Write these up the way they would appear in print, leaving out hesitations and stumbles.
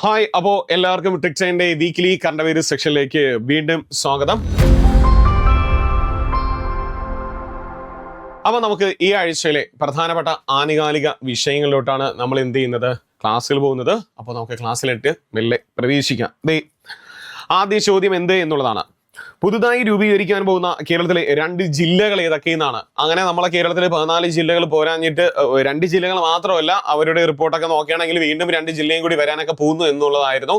Hi, അപ്പോൾ എല്ലാവർക്കും ടെക്ചൈൻ്റെ weekly current affairs സെക്ഷനിലേക്ക് വീണ്ടും സ്വാഗതം. അപ്പോൾ നമുക്ക് ഈ ആഴ്ചയിലെ പ്രധാനപ്പെട്ട ആനുകാലിക വിഷയങ്ങളിലോട്ടാണ് നമ്മൾ എന്ത് ചെയ്യുന്നത്, ക്ലാസ്സിൽ പോകുന്നത്. അപ്പോൾ നമുക്ക് ക്ലാസ്സിലിട്ട് മെല്ലെ പ്രവേശിക്കാം. ആദ്യ ചോദ്യം എന്ത് എന്നുള്ളതാണ്. പുതുതായി രൂപീകരിക്കാൻ പോകുന്ന കേരളത്തിലെ 2 ജില്ലകൾ ഏതൊക്കെയെന്നാണ്. അങ്ങനെ നമ്മളെ കേരളത്തിലെ 14 ജില്ലകൾ പോരാഞ്ഞിട്ട് 2 ജില്ലകൾ മാത്രമല്ല, അവരുടെ റിപ്പോർട്ടൊക്കെ നോക്കുകയാണെങ്കിൽ വീണ്ടും 2 ജില്ലയും കൂടി വരാനൊക്കെ പോകുന്നു എന്നുള്ളതായിരുന്നു.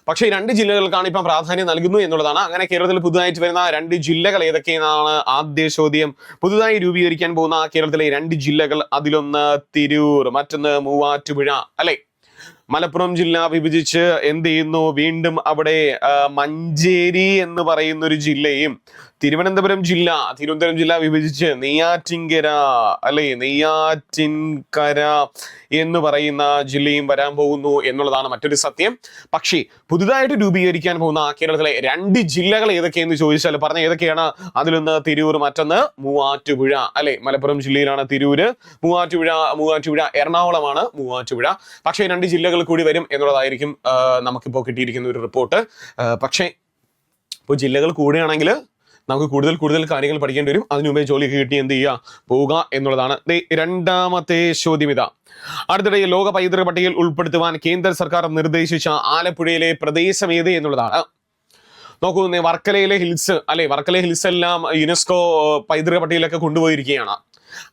പക്ഷേ 2 ജില്ലകൾക്കാണ് ഇപ്പം പ്രാധാന്യം നൽകുന്നു എന്നുള്ളതാണ്. അങ്ങനെ കേരളത്തിൽ പുതുതായിട്ട് വരുന്ന 2 ജില്ലകൾ ഏതൊക്കെയെന്നാണ് ആദ്യ ചോദ്യം. പുതുതായി രൂപീകരിക്കാൻ പോകുന്ന കേരളത്തിലെ 2 ജില്ലകൾ, അതിലൊന്ന് തിരൂർ, മറ്റൊന്ന് മൂവാറ്റുപുഴ. അല്ലെ, മലപ്പുറം ജില്ല വിഭജിച്ച് എന്ത് ചെയ്യുന്നു, വീണ്ടും അവിടെ മഞ്ചേരി എന്ന് പറയുന്ന ഒരു ജില്ലയും, തിരുവനന്തപുരം ജില്ല വിഭജിച്ച് നെയ്യാറ്റിൻകര, അല്ലെ, നെയ്യാറ്റിൻകര എന്ന് പറയുന്ന ജില്ലയും വരാൻ പോകുന്നു എന്നുള്ളതാണ് മറ്റൊരു സത്യം. പക്ഷേ പുതുതായിട്ട് രൂപീകരിക്കാൻ പോകുന്ന കേരളത്തിലെ 2 ജില്ലകൾ ഏതൊക്കെയെന്ന് ചോദിച്ചാൽ പറഞ്ഞ ഏതൊക്കെയാണ്, അതിലൊന്ന് തിരൂർ, മറ്റൊന്ന് മൂവാറ്റുപുഴ. അല്ലെ, മലപ്പുറം ജില്ലയിലാണ് തിരൂര്, മൂവാറ്റുപുഴ എറണാകുളമാണ് മൂവാറ്റുപുഴ. പക്ഷേ 2 ജില്ലകൾ കൂടി വരും എന്നുള്ളതായിരിക്കും നമുക്കിപ്പോൾ കിട്ടിയിരിക്കുന്ന ഒരു റിപ്പോർട്ട്. പക്ഷേ ഇപ്പോൾ ജില്ലകൾ കൂടുകയാണെങ്കിൽ നമുക്ക് കൂടുതൽ കാര്യങ്ങൾ പഠിക്കേണ്ടി വരും. അതിനു മുമ്പേ ജോലിയൊക്കെ കിട്ടി എന്ത് ചെയ്യുക, പോവുക എന്നുള്ളതാണ്. രണ്ടാമത്തെ ചോദ്യം ഇതാ. അടുത്തിടെ ലോക പൈതൃക പട്ടികയിൽ ഉൾപ്പെടുത്തുവാൻ കേന്ദ്ര സർക്കാർ നിർദ്ദേശിച്ച ആലപ്പുഴയിലെ പ്രദേശം ഏത് എന്നുള്ളതാണ്. നോക്കൂ, വർക്കലയിലെ ഹിൽസ്, അല്ലെ, വർക്കല ഹിൽസ് എല്ലാം യുനെസ്കോ പൈതൃക പട്ടികയിലൊക്കെ കൊണ്ടുപോയിരിക്കുകയാണ്.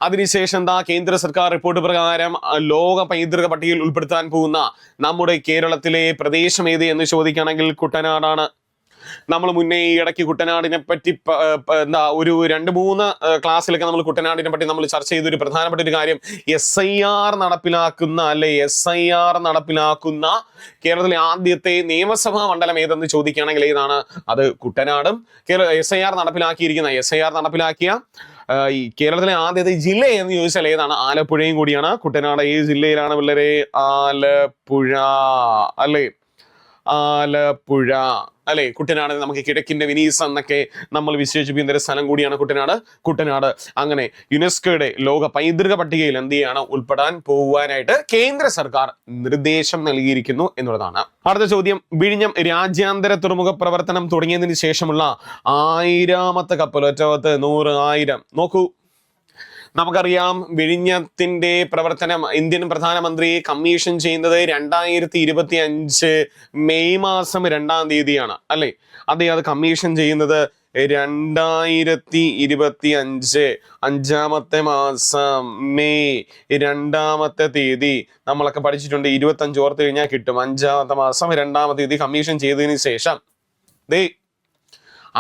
അതിനുശേഷം എന്താ, കേന്ദ്ര സർക്കാർ റിപ്പോർട്ട് പ്രകാരം ലോക പൈതൃക പട്ടികയിൽ ഉൾപ്പെടുത്താൻ പോകുന്ന നമ്മുടെ കേരളത്തിലെ പ്രദേശം ഏത് എന്ന് ചോദിക്കുകയാണെങ്കിൽ കുട്ടനാടാണ്. നമ്മൾ മുന്നേ ഈ ഇടയ്ക്ക് കുട്ടനാടിനെ പറ്റി ഒരു 2-3 ക്ലാസ്സിലൊക്കെ നമ്മൾ കുട്ടനാടിനെ പറ്റി നമ്മൾ ചർച്ച ചെയ്തൊരു പ്രധാനപ്പെട്ട ഒരു കാര്യം, SIR നടപ്പിലാക്കുന്ന കേരളത്തിലെ ആദ്യത്തെ നിയമസഭാ മണ്ഡലം ഏതെന്ന് ചോദിക്കുകയാണെങ്കിൽ ഏതാണ്, അത് കുട്ടനാടും. SIR നടപ്പിലാക്കിയ ഈ കേരളത്തിലെ ആദ്യത്തെ ജില്ല എന്ന് ചോദിച്ചാൽ ഏതാണ്, ആലപ്പുഴയും കൂടിയാണ്. കുട്ടനാട് ഏത് ജില്ലയിലാണ് പിള്ളേരെ, ആലപ്പുഴ. അല്ലേ, ആലപ്പുഴ. അല്ലെ, കുട്ടനാട് നമുക്ക് കിഴക്കിന്റെ വെനീസ് എന്നൊക്കെ നമ്മൾ വിശേഷിപ്പിക്കുന്ന ഒരു സ്ഥലം കൂടിയാണ് കുട്ടനാട്. അങ്ങനെ യുനെസ്കോയുടെ ലോക പൈതൃക പട്ടികയിൽ എന്ത് ചെയ്യാണ്, ഉൾപ്പെടാൻ പോകുവാനായിട്ട് കേന്ദ്ര സർക്കാർ നിർദ്ദേശം നൽകിയിരിക്കുന്നു എന്നുള്ളതാണ്. അടുത്ത ചോദ്യം, വിഴിഞ്ഞം രാജ്യാന്തര തുറമുഖ പ്രവർത്തനം തുടങ്ങിയതിന് ശേഷമുള്ള 1000ാമത്തെ കപ്പൽ, ഒറ്റവത്ത് 100,000. നോക്കൂ, നമുക്കറിയാം വിഴിഞ്ഞത്തിന്റെ പ്രവർത്തനം ഇന്ത്യൻ പ്രധാനമന്ത്രി കമ്മീഷൻ ചെയ്യുന്നത് 2025 മെയ് മാസം 2-ാം തീയതിയാണ്. അല്ലെ, അത് കമ്മീഷൻ ചെയ്യുന്നത് 2025 5-ാമത്തെ മാസം മെയ് 2-ാമത്തെ തീയതി. നമ്മളൊക്കെ പഠിച്ചിട്ടുണ്ട്, 25 ഓർത്ത് കഴിഞ്ഞാൽ കിട്ടും. 5-ാമത്തെ മാസം 2-ാമത്തെ തീയതി കമ്മീഷൻ ചെയ്തതിന് ശേഷം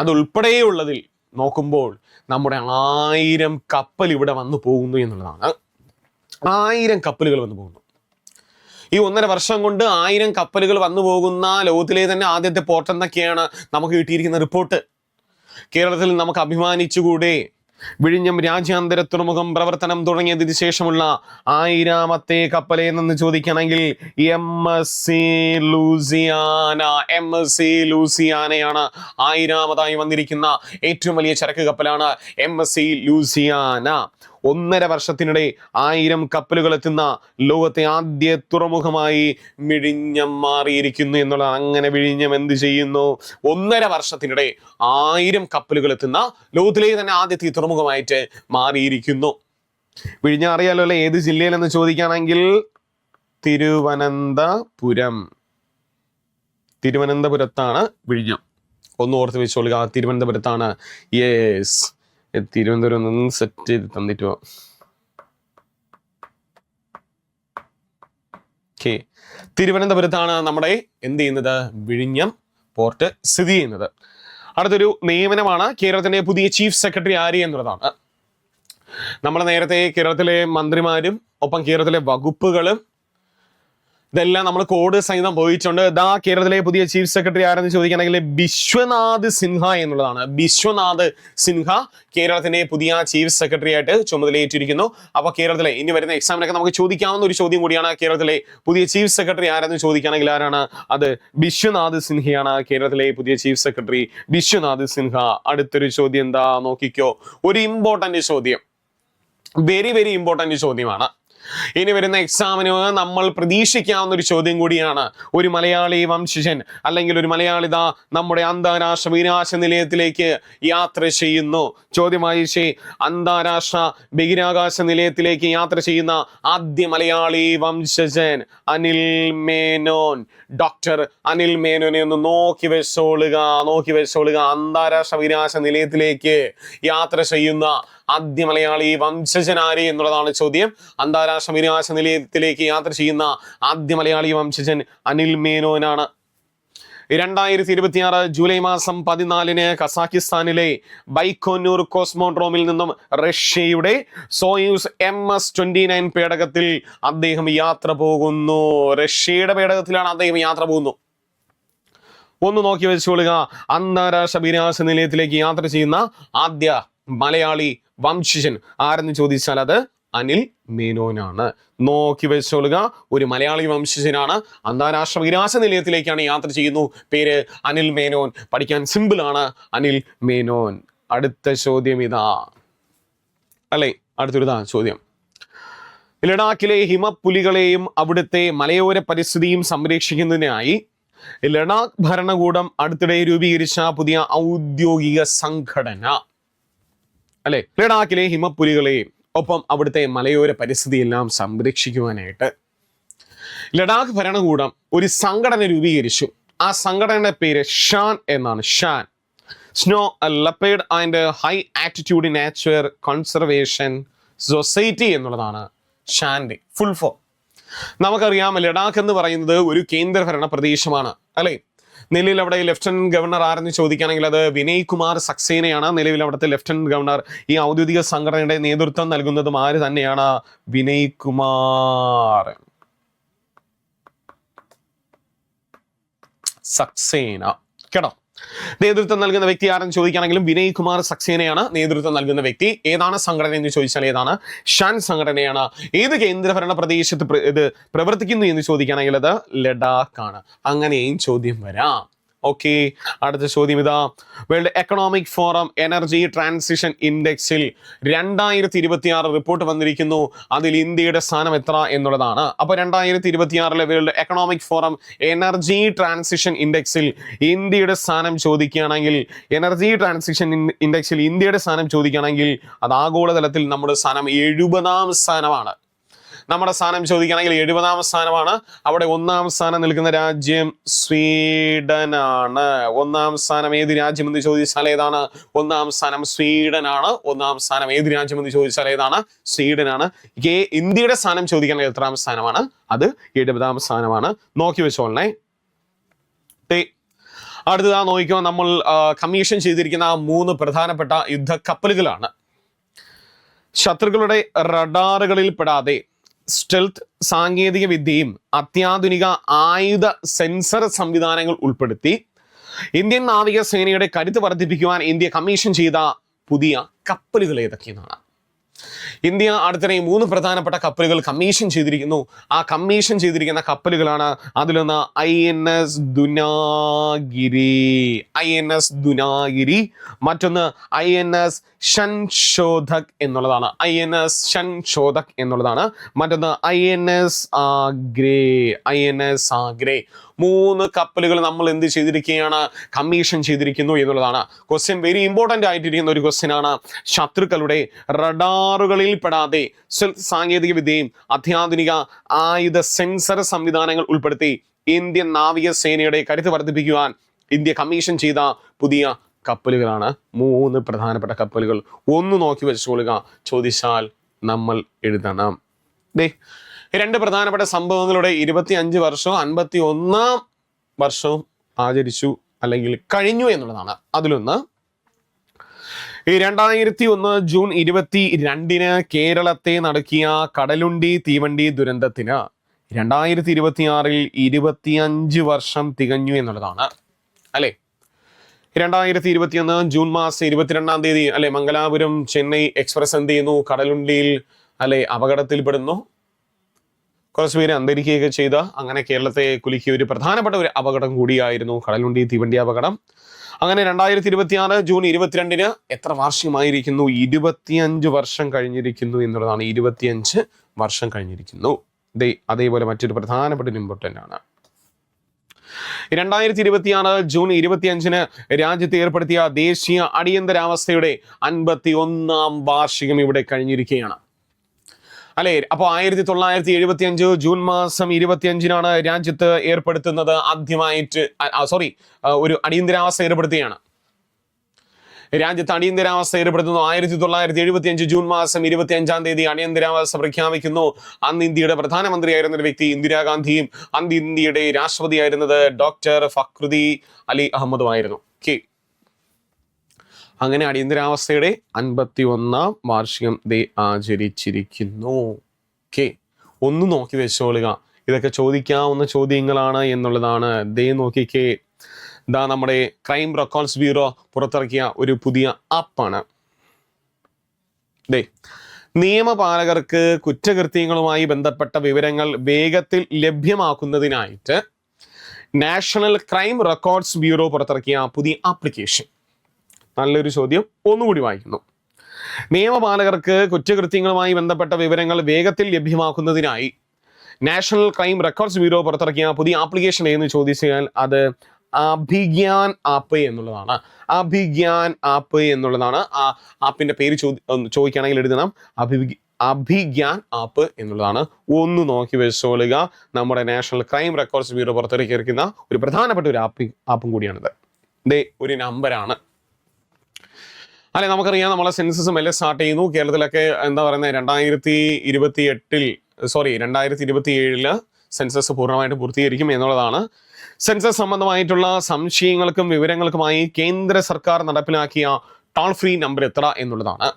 അതുൾപ്പെടെയുള്ളതിൽ നോക്കുമ്പോൾ നമ്മുടെ 1000 കപ്പൽ ഇവിടെ വന്നു പോകുന്നു എന്നുള്ളതാണ്. 1000 കപ്പലുകൾ വന്നു പോകുന്നു. ഈ 1.5 വർഷം കൊണ്ട് 1000 കപ്പലുകൾ വന്നു പോകുന്ന ലോകത്തിലെ തന്നെ ആദ്യത്തെ പോർട്ട് എന്നൊക്കെയാണ് നമുക്ക് കിട്ടിയിരിക്കുന്ന റിപ്പോർട്ട്. കേരളത്തിൽ നമുക്ക് അഭിമാനിച്ചുകൂടെ? വിഴിഞ്ഞം രാജ്യാന്തര തുറമുഖം പ്രവർത്തനം തുടങ്ങിയതിന് ശേഷമുള്ള 1000ാമത്തെ കപ്പൽ എന്ന് ചോദിക്കുകയാണെങ്കിൽ MSC ലൂസിയാനയാണ്. 1000ാമതായി വന്നിരിക്കുന്ന ഏറ്റവും വലിയ ചരക്ക് കപ്പലാണ് MSC ലൂസിയാന. 1.5 വർഷത്തിനിടെ 1000 കപ്പലുകൾ എത്തുന്ന ലോകത്തെ ആദ്യ തുറമുഖമായി വിഴിഞ്ഞം മാറിയിരിക്കുന്നു എന്നുള്ളതാണ്. അങ്ങനെ വിഴിഞ്ഞം എന്ത് ചെയ്യുന്നു, 1.5 വർഷത്തിനിടെ 1000 കപ്പലുകൾ എത്തുന്ന ലോകത്തിലെ തന്നെ ആദ്യത്തെ തുറമുഖമായിട്ട് മാറിയിരിക്കുന്നു. വിഴിഞ്ഞം അറിയാലോ അല്ലെ, ഏത് ജില്ലയിലെന്ന് ചോദിക്കുകയാണെങ്കിൽ തിരുവനന്തപുരത്താണ് വിഴിഞ്ഞം. ഒന്ന് ഓർത്ത് വെച്ചോളുക, തിരുവനന്തപുരത്താണ്. യെസ്, തിരുവനന്തപുരം നിന്ന് സെറ്റ് ചെയ്ത് തന്നിട്ട് പോവാം. തിരുവനന്തപുരത്താണ് നമ്മുടെ എന്ത് ചെയ്യുന്നത്, വിഴിഞ്ഞം പോർട്ട് സ്ഥിതി ചെയ്യുന്നത്. അടുത്തൊരു നിയമനമാണ്, കേരളത്തിന്റെ പുതിയ ചീഫ് സെക്രട്ടറി ആര് എന്നുള്ളതാണ്. നമ്മൾ നേരത്തെ കേരളത്തിലെ മന്ത്രിമാരും ഒപ്പം കേരളത്തിലെ വകുപ്പുകളും ഇതെല്ലാം നമ്മൾ കോഡ് സഹിതം പോയിട്ടുണ്ട്. കേരളത്തിലെ പുതിയ ചീഫ് സെക്രട്ടറി ആരെന്ന് ചോദിക്കുകയാണെങ്കിൽ ബിശ്വനാഥ് സിൻഹ എന്നുള്ളതാണ്. ബിശ്വനാഥ് സിൻഹ കേരളത്തിന്റെ പുതിയ ചീഫ് സെക്രട്ടറി ആയിട്ട് ചുമതലയേറ്റിരിക്കുന്നു. അപ്പൊ കേരളത്തിലെ ഇനി വരുന്ന എക്സാമിനൊക്കെ നമുക്ക് ചോദിക്കാവുന്ന ഒരു ചോദ്യം കൂടിയാണ്, കേരളത്തിലെ പുതിയ ചീഫ് സെക്രട്ടറി ആരെന്ന് ചോദിക്കുകയാണെങ്കിൽ ആരാണ്, അത് ബിശ്വനാഥ് സിൻഹയാണ്. കേരളത്തിലെ പുതിയ ചീഫ് സെക്രട്ടറി ബിശ്വനാഥ് സിൻഹ. അടുത്തൊരു ചോദ്യം എന്താ നോക്കിക്കോ, ഒരു ഇമ്പോർട്ടന്റ് ചോദ്യം, വെരി ഇമ്പോർട്ടന്റ് ചോദ്യമാണ്. ഇനി വരുന്ന എക്സാമിന് നമ്മൾ പ്രതീക്ഷിക്കാവുന്ന ഒരു ചോദ്യം കൂടിയാണ്. ഒരു മലയാളി വംശജൻ അല്ലെങ്കിൽ ഒരു മലയാളിത നമ്മുടെ അന്താരാഷ്ട്ര ബഹിരാകാശ നിലയത്തിലേക്ക് യാത്ര ചെയ്യുന്നു. ചോദ്യമായി അന്താരാഷ്ട്ര ബഹിരാകാശ നിലയത്തിലേക്ക് യാത്ര ചെയ്യുന്ന ആദ്യ മലയാളി വംശജൻ അനിൽ മേനോൻ. ഡോക്ടർ അനിൽ മേനോനെ ഒന്ന് നോക്കി വെച്ചോളുക. അന്താരാഷ്ട്ര ബഹിരാകാശ നിലയത്തിലേക്ക് യാത്ര ചെയ്യുന്ന ആദ്യ മലയാളി വംശജൻ ആര് എന്നുള്ളതാണ് ചോദ്യം. അന്താരാഷ്ട്ര ബഹിരാകാശ നിലയത്തിലേക്ക് യാത്ര ചെയ്യുന്ന ആദ്യ മലയാളി വംശജൻ അനിൽ മേനോനാണ്. 2026 ജൂലൈ മാസം 14 കസാഖിസ്ഥാനിലെ ബൈക്കോനൂർ കോസ്മോഡ്രോമിൽ നിന്നും റഷ്യയുടെ സോയൂസ് MS-29 പേടകത്തിൽ അദ്ദേഹം യാത്ര പോകുന്നു. റഷ്യയുടെ പേടകത്തിലാണ് അദ്ദേഹം യാത്ര പോകുന്നു. ഒന്ന് നോക്കി വെച്ചോളുക. അന്താരാഷ്ട്ര ബഹിരാകാശ നിലയത്തിലേക്ക് യാത്ര ചെയ്യുന്ന ആദ്യ മലയാളി വംശജൻ ആരെന്ന് ചോദിച്ചാൽ അത് അനിൽ മേനോനാണ്. നോക്കി വെച്ചോളുക. ഒരു മലയാളി വംശജനാണ്. അന്താരാഷ്ട്ര ബഹിരാകാശ നിലയത്തിലേക്കാണ് യാത്ര ചെയ്യുന്നു. പേര് അനിൽ മേനോൻ. പഠിക്കാൻ സിമ്പിൾ ആണ്, അനിൽ മേനോൻ. അടുത്ത ചോദ്യം ഇതാ അല്ലേ, അടുത്തൊരുതാ ചോദ്യം. ലഡാക്കിലെ ഹിമപ്പുലികളെയും അവിടുത്തെ മലയോര പരിസ്ഥിതിയും സംരക്ഷിക്കുന്നതിനായി ലഡാക്ക് ഭരണകൂടം അടുത്തിടെ രൂപീകരിച്ച പുതിയ ഔദ്യോഗിക സംഘടന അല്ലെ. ലഡാക്കിലെ ഹിമപ്പുലികളെയും ഒപ്പം അവിടുത്തെ മലയോര പരിസ്ഥിതിയെല്ലാം സംരക്ഷിക്കുവാനായിട്ട് ലഡാക്ക് ഭരണകൂടം ഒരു സംഘടന രൂപീകരിച്ചു. ആ സംഘടനയുടെ പേര് ഷാൻ എന്നാണ്. SHAN, snow leopard and high altitude nature conservation society എന്നുള്ളതാണ് ഷാന്റെ ഫുൾ ഫോം. നമുക്കറിയാം ലഡാക്ക് എന്ന് പറയുന്നത് ഒരു കേന്ദ്രഭരണ പ്രദേശമാണ് അല്ലെ. നിലവിൽ അവിടെ ലെഫ്റ്റനന്റ് ഗവർണർ ആരെന്ന് ചോദിക്കുകയാണെങ്കിൽ അത് വിനയ് കുമാർ സക്സേനയാണ്. നിലവിൽ അവിടുത്തെ ലെഫ്റ്റനന്റ് ഗവർണർ. ഈ ഔദ്യോഗിക സംഘടനയുടെ നേതൃത്വം നൽകുന്നതും ആര് തന്നെയാണ്? വിനയ് കുമാർ സക്സേന. കേട്ടോ, നേതൃത്വം നൽകുന്ന വ്യക്തി ആരെന്ന് ചോദിക്കുകയാണെങ്കിലും വിനയ് കുമാർ സക്സേനയാണ് നേതൃത്വം നൽകുന്ന വ്യക്തി. ഏതാണ് സംഘടന എന്ന് ചോദിച്ചാൽ ഏതാണ്? ഷാൻ സംഘടനയാണ്. ഏത് കേന്ദ്രഭരണ പ്രദേശത്ത് ഇത് പ്രവർത്തിക്കുന്നു എന്ന് ചോദിക്കുകയാണെങ്കിൽ അത് ലഡാക്ക് ആണ്. അങ്ങനെയും ചോദ്യം വരാം. ഓക്കെ, അടുത്ത ചോദ്യം ഇതാ. World economic forum energy transition ഇൻഡെക്സിൽ 2026 റിപ്പോർട്ട് വന്നിരിക്കുന്നു. അതിൽ ഇന്ത്യയുടെ സ്ഥാനം എത്ര എന്നുള്ളതാണ്. അപ്പോൾ 2026 world economic forum energy transition ഇൻഡെക്സിൽ ഇന്ത്യയുടെ സ്ഥാനം ചോദിക്കുകയാണെങ്കിൽ, എനർജി ട്രാൻസിഷൻ ഇൻഡെക്സിൽ ഇന്ത്യയുടെ സ്ഥാനം ചോദിക്കുകയാണെങ്കിൽ അത് ആഗോളതലത്തിൽ നമ്മുടെ സ്ഥാനം 70ാം സ്ഥാനമാണ്. നമ്മുടെ സ്ഥാനം ചോദിക്കുകയാണെങ്കിൽ 70ാം സ്ഥാനമാണ്. അവിടെ 1ാം സ്ഥാനം നിൽക്കുന്ന രാജ്യം സ്വീഡനാണ്. 1ാം സ്ഥാനം ഏത് രാജ്യം എന്ന് ചോദിച്ചാൽ ഏതാണ്? 1ാം സ്ഥാനം സ്വീഡനാണ്. 1ാം സ്ഥാനം ഏത് രാജ്യം എന്ന് ചോദിച്ചാൽ ഏതാണ്? സ്വീഡനാണ്. ഇന്ത്യയുടെ സ്ഥാനം ചോദിക്കുകയാണെങ്കിൽ എത്രാം സ്ഥാനമാണ്? അത് 70ാം സ്ഥാനമാണ്. നോക്കി വെച്ചോളണേ. അടുത്തതാ നോക്കിക്കോ. നമ്മൾ കമ്മീഷൻ ചെയ്തിരിക്കുന്ന 3 പ്രധാനപ്പെട്ട യുദ്ധക്കപ്പലുകളാണ്. ശത്രുക്കളുടെ റഡാറുകളിൽ പെടാതെ സ്റ്റെൽത്ത് സാങ്കേതിക വിദ്യയും അത്യാധുനിക ആയുധ സെൻസർ സംവിധാനങ്ങൾ ഉൾപ്പെടുത്തി ഇന്ത്യൻ നാവികസേനയുടെ കരുത്ത് വർദ്ധിപ്പിക്കുവാൻ ഇന്ത്യ കമ്മീഷൻ ചെയ്ത പുതിയ കപ്പലുകൾ ഏതൊക്കെയെന്നാണ്. ഇന്ത്യ അടുത്തിടെ 3 പ്രധാനപ്പെട്ട കപ്പലുകൾ കമ്മീഷൻ ചെയ്തിരിക്കുന്നു. ആ കമ്മീഷൻ ചെയ്തിരിക്കുന്ന കപ്പലുകളാണ് അതിലൊന്ന് INS ദുനാഗിരി, മറ്റൊന്ന് INS ഷൻശോധക് എന്നുള്ളതാണ്. INS ഷൻശോധക് എന്നുള്ളതാണ്. മറ്റൊന്ന് INS ആഗ്രേ. 3 കപ്പലുകൾ നമ്മൾ എന്ത് ചെയ്തിരിക്കുകയാണ്? കമ്മീഷൻ ചെയ്തിരിക്കുന്നു എന്നുള്ളതാണ്. ക്വസ്റ്റ്യൻ വെരി ഇമ്പോർട്ടൻ്റ് ആയിട്ടിരിക്കുന്ന ഒരു ക്വസ്റ്റ്യൻ ആണ്. ശത്രുക്കളുടെ റഡാറുകളിൽ പെടാതെ സാങ്കേതിക വിദ്യയും അത്യാധുനിക ആയുധ സെൻസർ സംവിധാനങ്ങൾ ഉൾപ്പെടുത്തി ഇന്ത്യൻ നാവികസേനയുടെ കരുത്ത് വർദ്ധിപ്പിക്കുവാൻ ഇന്ത്യ കമ്മീഷൻ ചെയ്ത പുതിയ കപ്പലുകളാണ് 3 പ്രധാനപ്പെട്ട കപ്പലുകൾ. ഒന്ന് നോക്കി വെച്ചോളുക. ചോദിച്ചാൽ നമ്മൾ എഴുതണം. 2 പ്രധാനപ്പെട്ട സംഭവങ്ങളുടെ 25 വർഷവും 51ാം വർഷവും ആചരിച്ചു അല്ലെങ്കിൽ കഴിഞ്ഞു എന്നുള്ളതാണ്. അതിലൊന്ന് 2001 ജൂൺ 22 കേരളത്തെ നടുക്കിയ കടലുണ്ടി തീവണ്ടി ദുരന്തത്തിന് 2026 25 വർഷം തികഞ്ഞു എന്നുള്ളതാണ് അല്ലെ. 2021 ജൂൺ മാസം 22-ാം തീയതി അല്ലെ മംഗലാപുരം ചെന്നൈ എക്സ്പ്രസ് എന്ത് ചെയ്യുന്നു? കടലുണ്ടിയിൽ അല്ലെ അപകടത്തിൽപ്പെടുന്നു. കുറച്ച് പേര് അന്തരിക്കുകയൊക്കെ ചെയ്ത അങ്ങനെ കേരളത്തെ കുലുക്കിയ ഒരു പ്രധാനപ്പെട്ട ഒരു അപകടം കൂടിയായിരുന്നു കടലുണ്ടി തീവണ്ടി അപകടം. അങ്ങനെ 2026 ജൂൺ 22 എത്ര വാർഷികമായിരിക്കുന്നു? 25 വർഷം കഴിഞ്ഞിരിക്കുന്നു എന്നുള്ളതാണ്. 25 വർഷം കഴിഞ്ഞിരിക്കുന്നു. അതേപോലെ മറ്റൊരു പ്രധാനപ്പെട്ട ഇമ്പോർട്ടൻ്റ് ആണ്. 2026 ജൂൺ 25 രാജ്യത്ത് ഏർപ്പെടുത്തിയ ദേശീയ അടിയന്തരാവസ്ഥയുടെ 51ാം വാർഷികം ഇവിടെ കഴിഞ്ഞിരിക്കുകയാണ് അല്ലെ. അപ്പോൾ 1975 ജൂൺ മാസം 25 രാജ്യത്ത് ഏർപ്പെടുത്തുന്നത് ആദ്യമായിട്ട് ഒരു അടിയന്തരാവസ്ഥ ഏർപ്പെടുത്തുകയാണ്. രാജ്യത്ത് അടിയന്തരാവസ്ഥ ഏർപ്പെടുത്തുന്നു 1975 ജൂൺ മാസം 25 അടിയന്തരാവസ്ഥ പ്രഖ്യാപിക്കുന്നു. അന്ന് ഇന്ത്യയുടെ പ്രധാനമന്ത്രിയായിരുന്ന ഒരു വ്യക്തി ഇന്ദിരാഗാന്ധിയും അന്ന് ഇന്ത്യയുടെ രാഷ്ട്രപതിയായിരുന്നത് ഡോക്ടർ ഫക്രുദ്ദീൻ അലി അഹമ്മദുമായിരുന്നു. അങ്ങനെ അടിയന്തരാവസ്ഥയുടെ 51ാം വാർഷികം ആചരിച്ചിരിക്കുന്നു. ഒന്ന് നോക്കി വെച്ചോളുക, ഇതൊക്കെ ചോദിക്കാവുന്ന ചോദ്യങ്ങളാണ് എന്നുള്ളതാണ്. നോക്കിക്കേ, നമ്മുടെ ക്രൈം റെക്കോർഡ്സ് ബ്യൂറോ പുറത്തിറക്കിയ ഒരു പുതിയ ആപ്പാണ്. നിയമപാലകർക്ക് കുറ്റകൃത്യങ്ങളുമായി ബന്ധപ്പെട്ട വിവരങ്ങൾ വേഗത്തിൽ ലഭ്യമാക്കുന്നതിനായിട്ട് നാഷണൽ ക്രൈം റെക്കോർഡ്സ് ബ്യൂറോ പുറത്തിറക്കിയ പുതിയ ആപ്ലിക്കേഷൻ. നല്ലൊരു ചോദ്യം, ഒന്നുകൂടി വായിക്കുന്നു. നിയമപാലകർക്ക് കുറ്റകൃത്യങ്ങളുമായി ബന്ധപ്പെട്ട വിവരങ്ങൾ വേഗത്തിൽ ലഭ്യമാക്കുന്നതിനായി നാഷണൽ ക്രൈം റെക്കോർഡ്സ് ബ്യൂറോ പുറത്തിറക്കിയ പുതിയ ആപ്ലിക്കേഷൻ എന്ന് ചോദിച്ചാൽ അത് അഭിഗ്യാൻ ആപ്പ് എന്നുള്ളതാണ്. അഭിഗ്യാൻ ആപ്പ് എന്നുള്ളതാണ്. ആ ആപ്പിന്റെ പേര് ചോദിക്കുകയാണെങ്കിൽ എഴുതണം അഭിഗ്യാൻ ആപ്പ് എന്നുള്ളതാണ്. ഒന്ന് നോക്കി വെച്ചോളുക, നമ്മുടെ നാഷണൽ ക്രൈം റെക്കോർഡ്സ് ബ്യൂറോ പുറത്തിറക്കിയിരിക്കുന്ന ഒരു പ്രധാനപ്പെട്ട ഒരു ആപ്പും കൂടിയാണിത്. ഒരു നമ്പറാണ് അല്ലെ. നമുക്കറിയാം, നമ്മളെ സെൻസസ് മെല്ലെ സ്റ്റാർട്ട് ചെയ്യുന്നു. കേരളത്തിലൊക്കെ എന്താ പറയുന്നത്, 2027 സെൻസസ് പൂർണ്ണമായിട്ട് പൂർത്തീകരിക്കും എന്നുള്ളതാണ്. സെൻസസ് സംബന്ധമായിട്ടുള്ള സംശയങ്ങൾക്കും വിവരങ്ങൾക്കുമായി കേന്ദ്ര സർക്കാർ നടപ്പിലാക്കിയ ടോൾ ഫ്രീ നമ്പർ എത്ര എന്നുള്ളതാണ്.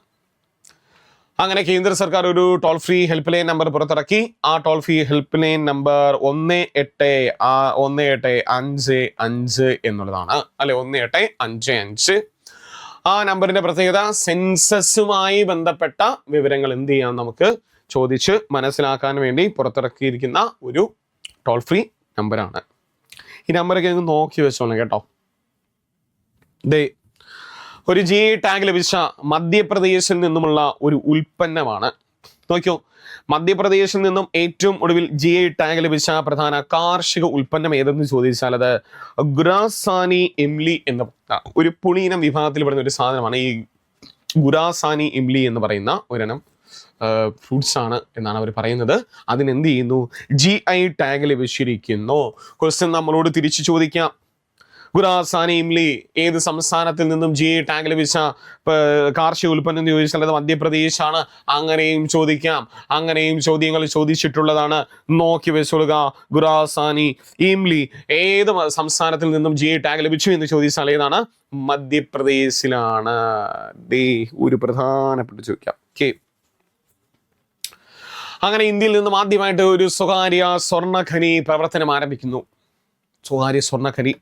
അങ്ങനെ കേന്ദ്ര സർക്കാർ ഒരു toll free help line number പുറത്തിറക്കി. ആ toll free help line number 1855 എന്നുള്ളതാണ് അല്ലെ. 1855. ആ നമ്പറിന്റെ പ്രത്യേകത, സെൻസസുമായി ബന്ധപ്പെട്ട വിവരങ്ങൾ എന്ത് ചെയ്യാം, നമുക്ക് ചോദിച്ച് മനസ്സിലാക്കാൻ വേണ്ടി പുറത്തിറക്കിയിരിക്കുന്ന ഒരു ടോൾ ഫ്രീ നമ്പറാണ്. ഈ നമ്പറൊക്കെ നിങ്ങൾ നോക്കി വെച്ചോണം കേട്ടോ. ഒരു GI ടാഗ് ലഭിച്ച മധ്യപ്രദേശിൽ നിന്നുമുള്ള ഒരു ഉൽപ്പന്നമാണ്. നോക്കിയോ, മധ്യപ്രദേശിൽ നിന്നും ഏറ്റവും ഒടുവിൽ GI ടാഗ് ലഭിച്ച പ്രധാന കാർഷിക ഉൽപ്പന്നം ഏതെന്ന് ചോദിച്ചാൽ അത് ഗുരാസാനി ഇംലി എന്ന ഒരു പുളിയിനം വിഭാഗത്തിൽ പെടുന്ന ഒരു സാധനമാണ്. ഈ ഗുരാസാനി ഇംലി എന്ന് പറയുന്ന ഒരെണ്ണം ഫ്രൂട്ട്സ് ആണ് എന്നാണ് അവർ പറയുന്നത്. അതിനെന്ത് ചെയ്യുന്നു, GI ടാഗ് ലഭിച്ചിരിക്കുന്നു. ക്വസ്റ്റ്യൻ നമ്മളോട് തിരിച്ചു ചോദിക്കാം, ഗുരാസാനി ഇംലി ഏത് സംസ്ഥാനത്തിൽ നിന്നും GI ടാഗ് ലഭിച്ച കാർഷിക ഉൽപ്പന്നം എന്ന് ചോദിച്ചാൽ അത് മധ്യപ്രദേശാണ്. അങ്ങനെയും ചോദിക്കാം, അങ്ങനെയും ചോദ്യങ്ങൾ ചോദിച്ചിട്ടുള്ളതാണ്. നോക്കി വെച്ചോളുക, ഗുരാസാനി ഇംലി ഏത് സംസ്ഥാനത്തിൽ നിന്നും GI ടാഗ് ലഭിച്ചു എന്ന് ചോദിച്ചാൽ ഏതാണ്, മധ്യപ്രദേശിലാണ്. ഒരു പ്രധാനപ്പെട്ട ചോദിക്കാം. അങ്ങനെ ഇന്ത്യയിൽ നിന്നും ആദ്യമായിട്ട് ഒരു സ്വകാര്യ സ്വർണ്ണഖനി പ്രവർത്തനം ആരംഭിക്കുന്നു. സ്വകാര്യ സ്വർണ്ണഖനി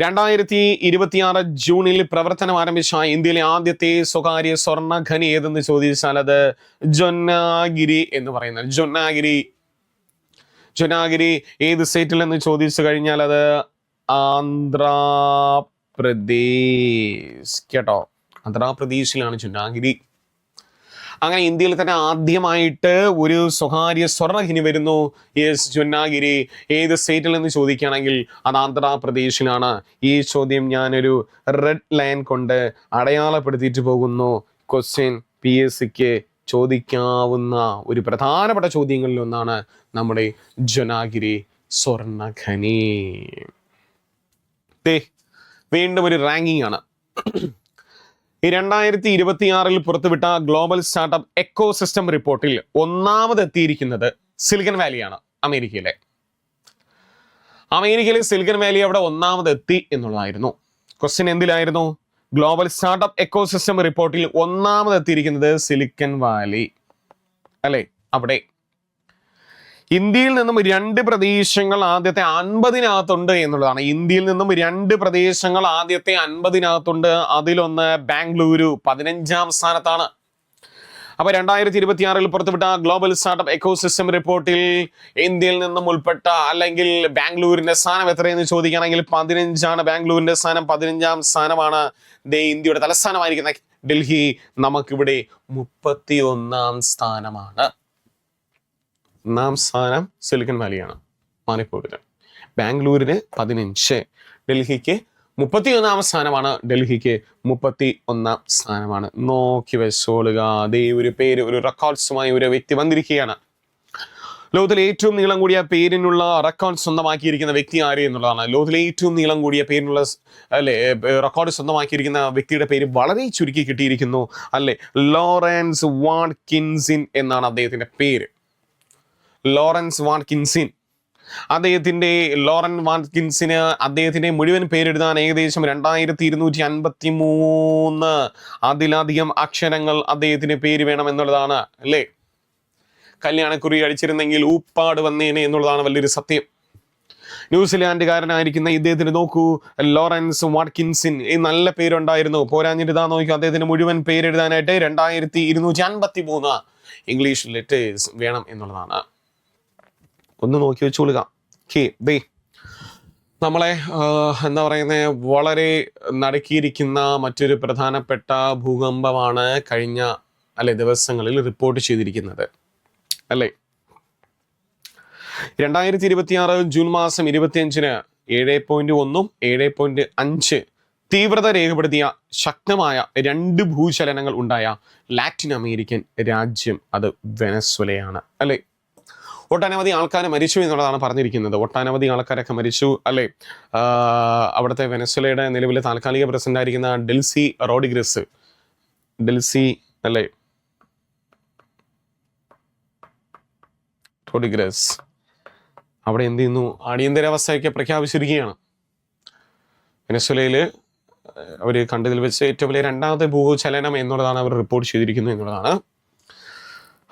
2026 ജൂണിൽ പ്രവർത്തനം ആരംഭിച്ച ഇന്ത്യയിലെ ആദ്യത്തെ സ്വകാര്യ സ്വർണ്ണഖനി ഏതെന്ന് ചോദിച്ചാൽ അത് ജൊന്നാഗിരി എന്ന് പറയുന്നത്. ജൊന്നാഗിരി ഏത് സ്റ്റേറ്റിൽ എന്ന് ചോദിച്ചു കഴിഞ്ഞാൽ അത് ആന്ധ്രാപ്രദേശ് കേട്ടോ. ആന്ധ്രാപ്രദേശിലാണ് ജൊന്നാഗിരി. അങ്ങനെ ഇന്ത്യയിൽ തന്നെ ആദ്യമായിട്ട് ഒരു സ്വകാര്യ സ്വർണ്ണഖനി വരുന്നു. ജൊന്നാഗിരി ഏത് സ്റ്റേറ്റിൽ എന്ന് ചോദിക്കുകയാണെങ്കിൽ അത് ആന്ധ്രാപ്രദേശിലാണ്. ഈ ചോദ്യം ഞാനൊരു റെഡ് ലൈൻ കൊണ്ട് അടയാളപ്പെടുത്തിയിട്ട് പോകുന്നു. ക്വസ്റ്റ്യൻ PSCക്ക് ചോദിക്കാവുന്ന ഒരു പ്രധാനപ്പെട്ട ചോദ്യങ്ങളിൽ ഒന്നാണ് നമ്മുടെ ജൊന്നാഗിരി സ്വർണ്ണഖനി. വീണ്ടും ഒരു റാങ്കിങ് ആണ്. 2026 പുറത്തുവിട്ട ഗ്ലോബൽ സ്റ്റാർട്ടപ്പ് എക്കോസിസ്റ്റം റിപ്പോർട്ടിൽ ഒന്നാമതെത്തിയിരിക്കുന്നത് സിലിക്കൺ വാലിയാണ്. അമേരിക്കയിലെ സിലിക്കൺ വാലി അവിടെ ഒന്നാമതെത്തി എന്നുള്ളതായിരുന്നു. ക്വസ്റ്റ്യൻ എന്തിലായിരുന്നു? ഗ്ലോബൽ സ്റ്റാർട്ടപ്പ് എക്കോസിസ്റ്റം റിപ്പോർട്ടിൽ ഒന്നാമതെത്തിയിരിക്കുന്നത് സിലിക്കൺ വാലി അല്ലെ. അവിടെ ഇന്ത്യയിൽ നിന്നും 2 പ്രദേശങ്ങൾ ആദ്യത്തെ 50-നകത്തുണ്ട് എന്നുള്ളതാണ്. ഇന്ത്യയിൽ നിന്നും 2 പ്രദേശങ്ങൾ ആദ്യത്തെ 50-നകത്തുണ്ട്. അതിലൊന്ന് ബാംഗ്ലൂരു 15-ാം സ്ഥാനത്താണ്. അപ്പൊ 2026 പുറത്തുവിട്ട ഗ്ലോബൽ സ്റ്റാർട്ടപ്പ് എക്കോസിസ്റ്റം റിപ്പോർട്ടിൽ ഇന്ത്യയിൽ നിന്നും ഉൾപ്പെട്ട അല്ലെങ്കിൽ ബാംഗ്ലൂരിന്റെ സ്ഥാനം എത്രയെന്ന് ചോദിക്കുകയാണെങ്കിൽ 15 ബാംഗ്ലൂരിന്റെ സ്ഥാനം 15 സ്ഥാനമാണ്. ഇന്ത്യയുടെ തലസ്ഥാനമായിരിക്കുന്ന ഡൽഹി നമുക്കിവിടെ 31 സ്ഥാനമാണ്. 1 സ്ഥാനം സിലിക്കൺ വാലിയാണ് മണിപ്പൂരിന്. ബാംഗ്ലൂരിന് 15, ഡൽഹിക്ക് 31 സ്ഥാനമാണ്. ഡൽഹിക്ക് 31 സ്ഥാനമാണ്. നോക്കി വെച്ചോളുക. അതേ ഒരു പേര്, ഒരു റെക്കോർഡ്സുമായി ഒരു വ്യക്തി വന്നിരിക്കുകയാണ്. ലോകത്തിലെ ഏറ്റവും നീളം കൂടിയ പേരിനുള്ള റെക്കോർഡ് സ്വന്തമാക്കിയിരിക്കുന്ന വ്യക്തി ആര് എന്നുള്ളതാണ്. ലോകത്തിലെ ഏറ്റവും നീളം കൂടിയ പേരിനുള്ള റെക്കോർഡ് സ്വന്തമാക്കിയിരിക്കുന്ന വ്യക്തിയുടെ പേര് വളരെ ചുരുക്കി കിട്ടിയിരിക്കുന്നു അല്ലെ. ലോറൻസ് വാട്കിൻസിൻ എന്നാണ് അദ്ദേഹത്തിന്റെ പേര്. ലോറൻസ് വാട്കിൻസിൻ. ലോറൻ വാട്കിൻസിന് അദ്ദേഹത്തിന്റെ മുഴുവൻ പേരെഴുതാൻ ഏകദേശം 2253 അതിലധികം അക്ഷരങ്ങൾ അദ്ദേഹത്തിന് പേര് വേണം എന്നുള്ളതാണ് അല്ലേ. കല്യാണക്കുറി അടിച്ചിരുന്നെങ്കിൽ ഊപ്പാട് വന്നേനെ എന്നുള്ളതാണ് വലിയൊരു സത്യം. ന്യൂസിലാൻഡുകാരനായിരിക്കുന്ന ഇദ്ദേഹത്തിന് നോക്കൂ, ലോറൻസ് വാട്കിൻസിൻ. ഈ നല്ല പേരുണ്ടായിരുന്നു. പോരാഞ്ഞിട്ട് ഇതാ നോക്കൂ, അദ്ദേഹത്തിന് മുഴുവൻ പേരെഴുതാനായിട്ട് 2253 ഇംഗ്ലീഷ് ലെറ്റേഴ്സ് വേണം എന്നുള്ളതാണ്. ഒന്ന് നോക്കി വെച്ചോളുക. നമ്മളെ എന്താ പറയുന്നത്, വളരെ നടുക്കിയിരിക്കുന്ന മറ്റൊരു പ്രധാനപ്പെട്ട ഭൂകമ്പമാണ് കഴിഞ്ഞ ദിവസങ്ങളിൽ റിപ്പോർട്ട് ചെയ്തിരിക്കുന്നത് അല്ലേ. 2026 ജൂൺ മാസം 25-ന് 7.1 7.5 തീവ്രത രേഖപ്പെടുത്തിയ ശക്തമായ 2 ഭൂചലനങ്ങൾ ഉണ്ടായ ലാറ്റിൻ അമേരിക്കൻ രാജ്യം അത് വെനസ്വേലയാണ് അല്ലേ. ഒട്ടനവധി ആൾക്കാർ മരിച്ചു എന്നുള്ളതാണ് പറഞ്ഞിരിക്കുന്നത്. ഒട്ടനവധി ആൾക്കാരൊക്കെ മരിച്ചു അല്ലേ. അവിടുത്തെ വെനസ്വേലയുടെ നിലവിലെ താൽക്കാലിക പ്രസിഡന്റ് ആയിരിക്കുന്ന ഡെൽസി റോഡ്രിഗസ് അവിടെ എന്ത് ചെയ്യുന്നു, അടിയന്തരാവസ്ഥയൊക്കെ പ്രഖ്യാപിച്ചിരിക്കുകയാണ്. വെനസ്വേലയിൽ അവർ കണ്ടതിൽ വെച്ച് ഏറ്റവും വലിയ 2ാമത്തെ ഭൂചലനം എന്നുള്ളതാണ് അവർ റിപ്പോർട്ട് ചെയ്തിരിക്കുന്നു എന്നുള്ളതാണ്.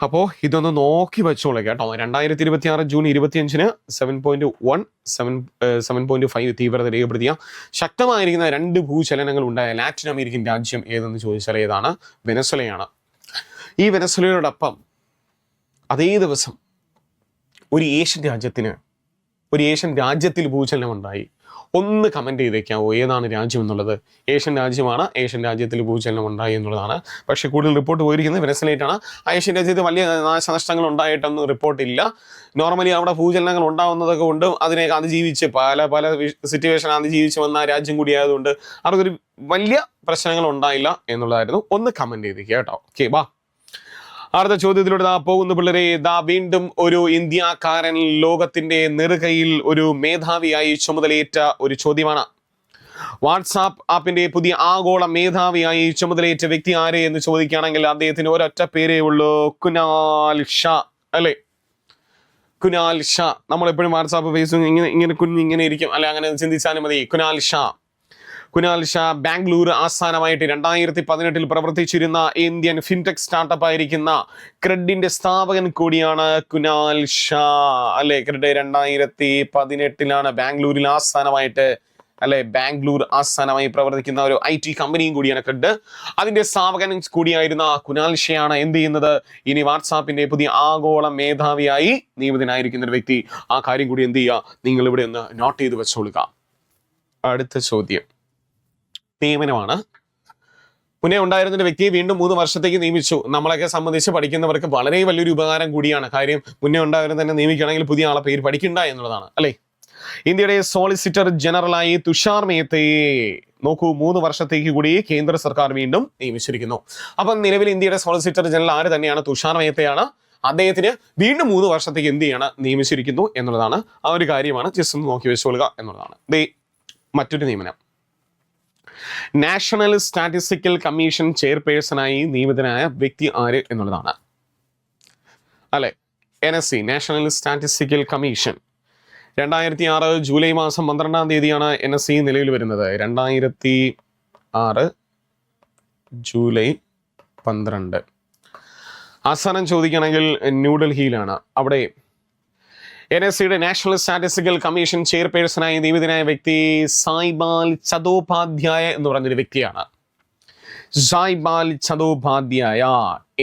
അപ്പോൾ ഇതൊന്ന് നോക്കി വെച്ചോളൂ കേട്ടോ. 2026 ജൂൺ 25-ന് 7.1 7.5 തീവ്രത രേഖപ്പെടുത്തിയ ശക്തമായിരിക്കുന്ന 2 ഭൂചലനങ്ങൾ ഉണ്ടായ ലാറ്റിൻ അമേരിക്കൻ രാജ്യം ഏതെന്ന് ചോദിച്ചാൽ ഏതാണ്? വെനസ്വേലയാണ്. ഈ വെനസ്വേലയോടൊപ്പം അതേ ദിവസം ഒരു ഏഷ്യൻ രാജ്യത്തിൽ ഭൂചലനം ഉണ്ടായി. ഒന്ന് കമന്റ് ചെയ്തേക്കാവോ ഏതാണ് രാജ്യം എന്നുള്ളത്? ഏഷ്യൻ രാജ്യമാണ്. ഏഷ്യൻ രാജ്യത്തിൽ ഭൂചലനം ഉണ്ടായി എന്നുള്ളതാണ്. പക്ഷേ കൂടുതൽ റിപ്പോർട്ട് പോയിരിക്കുന്നത് വെനസ്വേലയിലാണ്. ആ ഏഷ്യൻ രാജ്യത്ത് വലിയ നാശനഷ്ടങ്ങൾ ഉണ്ടായിട്ടൊന്നും റിപ്പോർട്ടില്ല. നോർമലി അവിടെ ഭൂചലനങ്ങൾ ഉണ്ടാവുന്നതൊക്കെ കൊണ്ട് അതിനെ അതിജീവിച്ച് പല സിറ്റുവേഷൻ അതിജീവിച്ച് വന്ന രാജ്യം കൂടിയായതുകൊണ്ട് അവർക്കൊരു വലിയ പ്രശ്നങ്ങൾ ഉണ്ടായില്ല എന്നുള്ളതായിരുന്നു. ഒന്ന് കമന്റ് ചെയ്തേക്കുക കേട്ടോ. ഓക്കെ, ബാ അടുത്ത ചോദ്യത്തിലൂടെ പോകുന്നു പിള്ളേരെ. വീണ്ടും ഒരു ഇന്ത്യക്കാരൻ ലോകത്തിന്റെ നെറുകയിൽ ഒരു മേധാവിയായി ചുമതലയേറ്റ ഒരു ചോദ്യമാണ്. വാട്സാപ്പ് ആപ്പിന്റെ പുതിയ ആഗോള മേധാവിയായി ചുമതലയേറ്റ വ്യക്തി ആര് എന്ന് ചോദിക്കുകയാണെങ്കിൽ അദ്ദേഹത്തിന് ഒരൊറ്റ പേരേ ഉള്ളൂ, കുനാൽ ഷാ അല്ലെ. കുനാൽ ഷാ. നമ്മളെപ്പോഴും വാട്സാപ്പ് ഫേസ്ബുക്ക് ഇങ്ങനെ ഇരിക്കും അല്ലെ, അങ്ങനെ ചിന്തിച്ചാലും മതി. കുനാൽ ഷാ ബാംഗ്ലൂർ ആസ്ഥാനമായിട്ട് 2018 പ്രവർത്തിച്ചിരുന്ന ഇന്ത്യൻ ഫിൻടെക് സ്റ്റാർട്ടപ്പ് ആയിരിക്കുന്ന ക്രെഡിന്റെ സ്ഥാപകൻ കൂടിയാണ് കുനാൽ ഷാ അല്ലെ. ക്രെഡ് 2018 ബാംഗ്ലൂരിൽ ആസ്ഥാനമായിട്ട് ബാംഗ്ലൂർ ആസ്ഥാനമായി പ്രവർത്തിക്കുന്ന ഒരു IT കമ്പനിയും കൂടിയാണ് ക്രെഡ്. അതിന്റെ സ്ഥാപകൻ കൂടിയായിരുന്ന കുനാൽ ഷായാണ് എന്ത് ചെയ്യുന്നത്, ഇനി വാട്സാപ്പിന്റെ പുതിയ ആഗോള മേധാവിയായി നിയമിതനായിരിക്കുന്ന ഒരു വ്യക്തി. ആ കാര്യം കൂടി എന്ത് ചെയ്യുക, നിങ്ങൾ ഇവിടെ ഒന്ന് നോട്ട് ചെയ്ത് വെച്ചോളുക. അടുത്ത ചോദ്യം നിയമനമാണ്. മുന്നേ ഉണ്ടായിരുന്ന വ്യക്തിയെ വീണ്ടും 3 വർഷത്തേക്ക് നിയമിച്ചു. നമ്മളൊക്കെ സംബന്ധിച്ച് പഠിക്കുന്നവർക്ക് വളരെ വലിയൊരു ഉപകാരം കൂടിയാണ്. കാര്യം മുന്നേ ഉണ്ടായിരുന്ന തന്നെ നിയമിക്കണമെങ്കിൽ പുതിയ ആളെ പേര് പഠിക്കണ്ട എന്നുള്ളതാണ് അല്ലേ. ഇന്ത്യയുടെ സോളിസിറ്റർ ജനറലായി തുഷാർ മേത്തയെ നോക്കൂ 3 വർഷത്തേക്ക് കൂടി കേന്ദ്ര സർക്കാർ വീണ്ടും നിയമിച്ചിരിക്കുന്നു. അപ്പം നിലവിൽ ഇന്ത്യയുടെ സോളിസിറ്റർ ജനറൽ ആര് തന്നെയാണ്? തുഷാർ മേത്തയാണ്. അദ്ദേഹത്തിന് വീണ്ടും 3 വർഷത്തേക്ക് എന്ത് ചെയ്യണം, നിയമിച്ചിരിക്കുന്നു എന്നുള്ളതാണ്. ആ ഒരു കാര്യമാണ് ജസ്റ്റ് ഒന്ന് നോക്കി വെച്ചുകൊള്ളുക എന്നുള്ളതാണ്. മറ്റൊരു നിയമനം, നാഷണൽ സ്റ്റാറ്റിസ്റ്റിക്കൽ കമ്മീഷൻ ചെയർപേഴ്സണായി നിയമിതനായ വ്യക്തി ആര് എന്നുള്ളതാണ് അല്ലെ. NSC national statistical commission 2006 July മാസം 12-ാം തീയതിയാണ് NSC നിലവിൽ വരുന്നത്. 2006 ജൂലൈ 12. ആസ്ഥാനം ചോദിക്കുകയാണെങ്കിൽ ന്യൂഡൽഹിയിലാണ്. അവിടെ NSCയുടെ നാഷണൽ സ്റ്റാറ്റിസ്റ്റിക്കൽ കമ്മീഷൻ ചെയർപേഴ്സണായി നിയമിതനായ വ്യക്തി സായിബാൽ ചതോപാധ്യായ എന്ന് പറഞ്ഞൊരു വ്യക്തിയാണ്. സായിബാൽ ചതോപാധ്യായ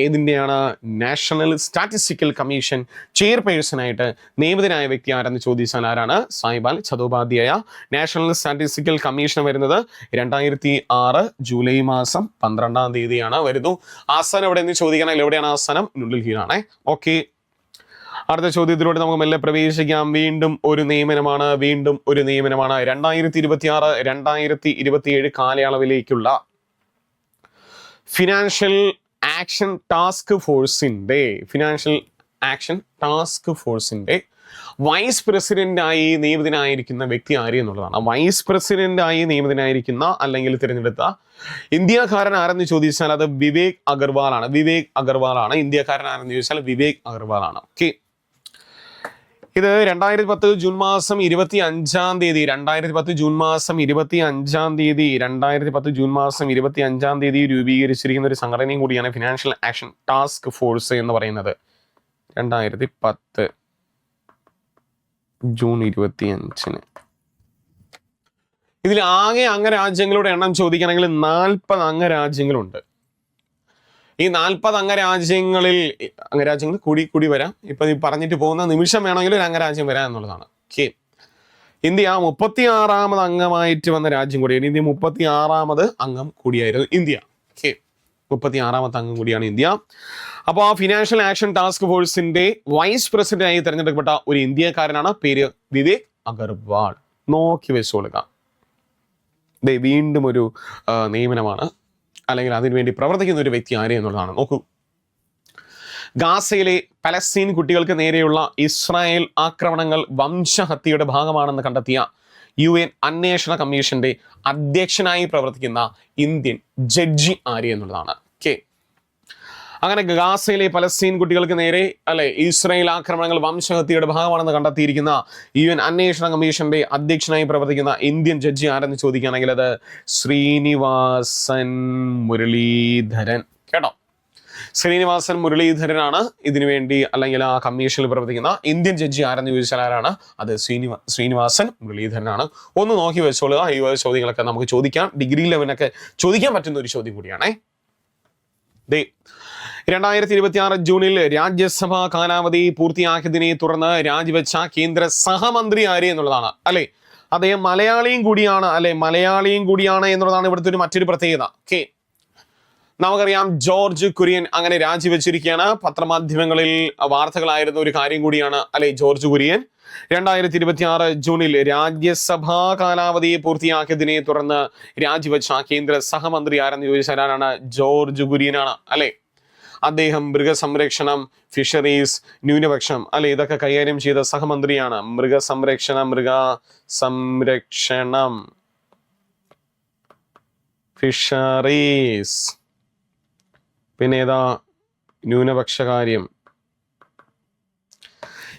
ഏതിൻ്റെയാണ്? നാഷണൽ സ്റ്റാറ്റിസ്റ്റിക്കൽ കമ്മീഷൻ ചെയർപേഴ്സണായിട്ട് നിയമിതനായ വ്യക്തി ആരെന്ന് ചോദിച്ചാൽ ആരാണ്? സായിബാൽ ചതോപാധ്യായ. നാഷണൽ സ്റ്റാറ്റിസ്റ്റിക്കൽ കമ്മീഷൻ വരുന്നത് 2006 ജൂലൈ മാസം 12-ാം തീയതിയാണ് വരുന്നു. ആസ്ഥാനം എവിടെ നിന്ന് ചോദിക്കണമെങ്കിൽ എവിടെയാണ് ആസ്ഥാനം? ന്യൂഡൽഹിയിലാണ്. ഓക്കെ, അടുത്ത ചോദ്യത്തിലൂടെ നമുക്ക് മെല്ലെ പ്രവേശിക്കാം. വീണ്ടും ഒരു നിയമനമാണ് 2026-2027 കാലയളവിലേക്കുള്ള ഫിനാൻഷ്യൽ ആക്ഷൻ ടാസ്ക് ഫോഴ്സിന്റെ വൈസ് പ്രസിഡന്റായി നിയമിതനായിരിക്കുന്ന വ്യക്തി ആര് എന്നുള്ളതാണ്. വൈസ് പ്രസിഡന്റായി നിയമിതനായിരിക്കുന്ന അല്ലെങ്കിൽ തിരഞ്ഞെടുത്ത ഇന്ത്യക്കാരൻ ആരെന്ന് ചോദിച്ചാൽ അത് വിവേക് അഗർവാൾ ആണ്. ഇന്ത്യക്കാരൻ ആരെന്ന് ചോദിച്ചാൽ വിവേക് അഗർവാൾ ആണ്. ഓക്കെ, ഇത് 2010 ജൂൺ മാസം 25-ാം തീയതി 2010 ജൂൺ മാസം 25-ാം തീയതി രൂപീകരിച്ചിരിക്കുന്ന ഒരു സംഘടനയും കൂടിയാണ് ഫിനാൻഷ്യൽ ആക്ഷൻ ടാസ്ക് ഫോഴ്സ് എന്ന് പറയുന്നത്. 2010 ജൂൺ 25-ന്. ഇതിൽ ആകെ അംഗരാജ്യങ്ങളുടെ എണ്ണം ചോദിക്കണമെങ്കിൽ 40 അംഗരാജ്യങ്ങളുണ്ട്. ഈ 40 അംഗരാജ്യങ്ങൾ കൂടി വരാം. ഇപ്പൊ ഈ പറഞ്ഞിട്ട് പോകുന്ന നിമിഷം വേണമെങ്കിൽ ഒരു അംഗരാജ്യം വരാം എന്നുള്ളതാണ്. ഓക്കെ, ഇന്ത്യ 36ാമത് അംഗമായിട്ട് വന്ന രാജ്യം കൂടിയാണ്. ഇന്ത്യ 36ാമത് അംഗം കൂടിയായിരുന്നു ഇന്ത്യ. ഓക്കെ, 36ാമത്തെ അംഗം കൂടിയാണ് ഇന്ത്യ. അപ്പോൾ ആ ഫിനാൻഷ്യൽ ആക്ഷൻ ടാസ്ക് ഫോഴ്സിന്റെ വൈസ് പ്രസിഡന്റായി തെരഞ്ഞെടുക്കപ്പെട്ട ഒരു ഇന്ത്യക്കാരനാണ്, പേര് വിവേക് അഗർവാൾ. നോക്കി വെച്ചുകൊടുക്കാം. വീണ്ടും ഒരു നിയമനമാണ്, അല്ലെങ്കിൽ അതിനുവേണ്ടി പ്രവർത്തിക്കുന്ന ഒരു വ്യക്തി ആര് എന്നുള്ളതാണ്. നോക്കൂ, ഗാസയിലെ പലസ്തീൻ കുട്ടികൾക്ക് നേരെയുള്ള ഇസ്രായേൽ ആക്രമണങ്ങൾ വംശഹത്യയുടെ ഭാഗമാണെന്ന് കണ്ടെത്തിയ UN അന്വേഷണ കമ്മീഷന്റെ അധ്യക്ഷനായി പ്രവർത്തിക്കുന്ന ഇന്ത്യൻ ജഡ്ജി ആര് എന്നുള്ളതാണ്. ഓക്കെ, അങ്ങനെ ഗാസയിലെ പലസ്തീൻ കുട്ടികൾക്ക് നേരെ ഇസ്രായേൽ ആക്രമണങ്ങൾ വംശഹത്യയുടെ ഭാഗമാണെന്ന് കണ്ടെത്തിയിരിക്കുന്ന UN അന്വേഷണ കമ്മീഷന്റെ അധ്യക്ഷനായി പ്രവർത്തിക്കുന്ന ഇന്ത്യൻ ജഡ്ജി ആരെന്ന് ചോദിക്കുകയാണെങ്കിൽ അത് ശ്രീനിവാസൻ മുരളീധരൻ. കേട്ടോ, ശ്രീനിവാസൻ മുരളീധരനാണ് ഇതിനുവേണ്ടി അല്ലെങ്കിൽ ആ കമ്മീഷനിൽ പ്രവർത്തിക്കുന്ന ഇന്ത്യൻ ജഡ്ജി ആരെന്ന് ചോദിച്ചാൽ ആരാണ്? അത് ശ്രീനിവാസൻ മുരളീധരനാണ്. ഒന്ന് നോക്കി വെച്ചോളുക. ഈ ചോദ്യങ്ങളൊക്കെ നമുക്ക് ചോദിക്കാം. ഡിഗ്രി ലെവലിനൊക്കെ ചോദിക്കാൻ പറ്റുന്ന ഒരു ചോദ്യം കൂടിയാണേ. 2026 ജൂണിൽ രാജ്യസഭാ കാലാവധി പൂർത്തിയാക്കിയതിനെ തുടർന്ന് രാജിവെച്ച കേന്ദ്ര സഹമന്ത്രി ആര് എന്നുള്ളതാണ്. അല്ലെ, അദ്ദേഹം മലയാളിയും കൂടിയാണ് എന്നുള്ളതാണ് ഇവിടുത്തെ മറ്റൊരു പ്രത്യേകത. ഓക്കെ, നമുക്കറിയാം ജോർജ് കുര്യൻ അങ്ങനെ രാജിവെച്ചിരിക്കുകയാണ്. പത്രമാധ്യമങ്ങളിൽ വാർത്തകളായിരുന്ന ഒരു കാര്യം കൂടിയാണ് ജോർജ് കുര്യൻ 2026 ജൂണിൽ രാജ്യസഭാ കാലാവധിയെ പൂർത്തിയാക്കിയതിനെ തുടർന്ന് രാജിവെച്ച കേന്ദ്ര സഹമന്ത്രി ആരെന്ന് ചോദിച്ചാൽ ആരാണ്? ജോർജ് കുര്യനാണ്. അദ്ദേഹം മൃഗസംരക്ഷണം, ഫിഷറീസ്, ന്യൂനപക്ഷം ഇതൊക്കെ കൈകാര്യം ചെയ്ത സഹമന്ത്രിയാണ്. മൃഗസംരക്ഷണം, ഫിഷറീസ്, പിന്നെ ഏതാ ന്യൂനപക്ഷകാര്യം,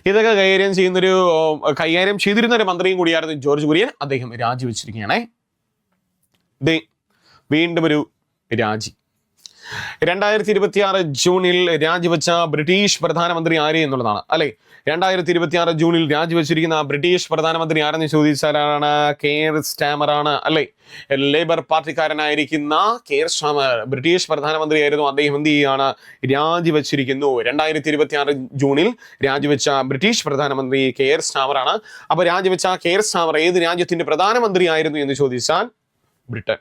ഇതൊക്കെ കൈകാര്യം ചെയ്തിരുന്ന ഒരു മന്ത്രിയും കൂടിയായിരുന്നു ജോർജ് കുര്യൻ. അദ്ദേഹം രാജിവെച്ചിരിക്കുകയാണേ. വീണ്ടും ഒരു രാജി. 2026 ജൂണിൽ രാജിവെച്ച ബ്രിട്ടീഷ് പ്രധാനമന്ത്രി ആര് എന്നുള്ളതാണ്. 2026 ജൂണിൽ രാജിവെച്ചിരിക്കുന്ന ബ്രിട്ടീഷ് പ്രധാനമന്ത്രി ആരെന്ന് ചോദിച്ചാലാണ് കെയർ സ്റ്റാമർ ആണ്. ലേബർ പാർട്ടിക്കാരനായിരിക്കുന്ന കെയർ സ്റ്റാമർ ബ്രിട്ടീഷ് പ്രധാനമന്ത്രിയായിരുന്നു. അദ്ദേഹം എന്ത് ചെയ്യുകയാണ്? രാജിവെച്ചിരിക്കുന്നു. 2026 ജൂണിൽ രാജിവെച്ച ബ്രിട്ടീഷ് പ്രധാനമന്ത്രി കെയർ സ്റ്റാമർ ആണ്. അപ്പൊ രാജിവെച്ച കെയർ സ്റ്റാമർ ഏത് രാജ്യത്തിന്റെ പ്രധാനമന്ത്രി ആയിരുന്നു എന്ന് ചോദിച്ചാൽ ബ്രിട്ടൻ.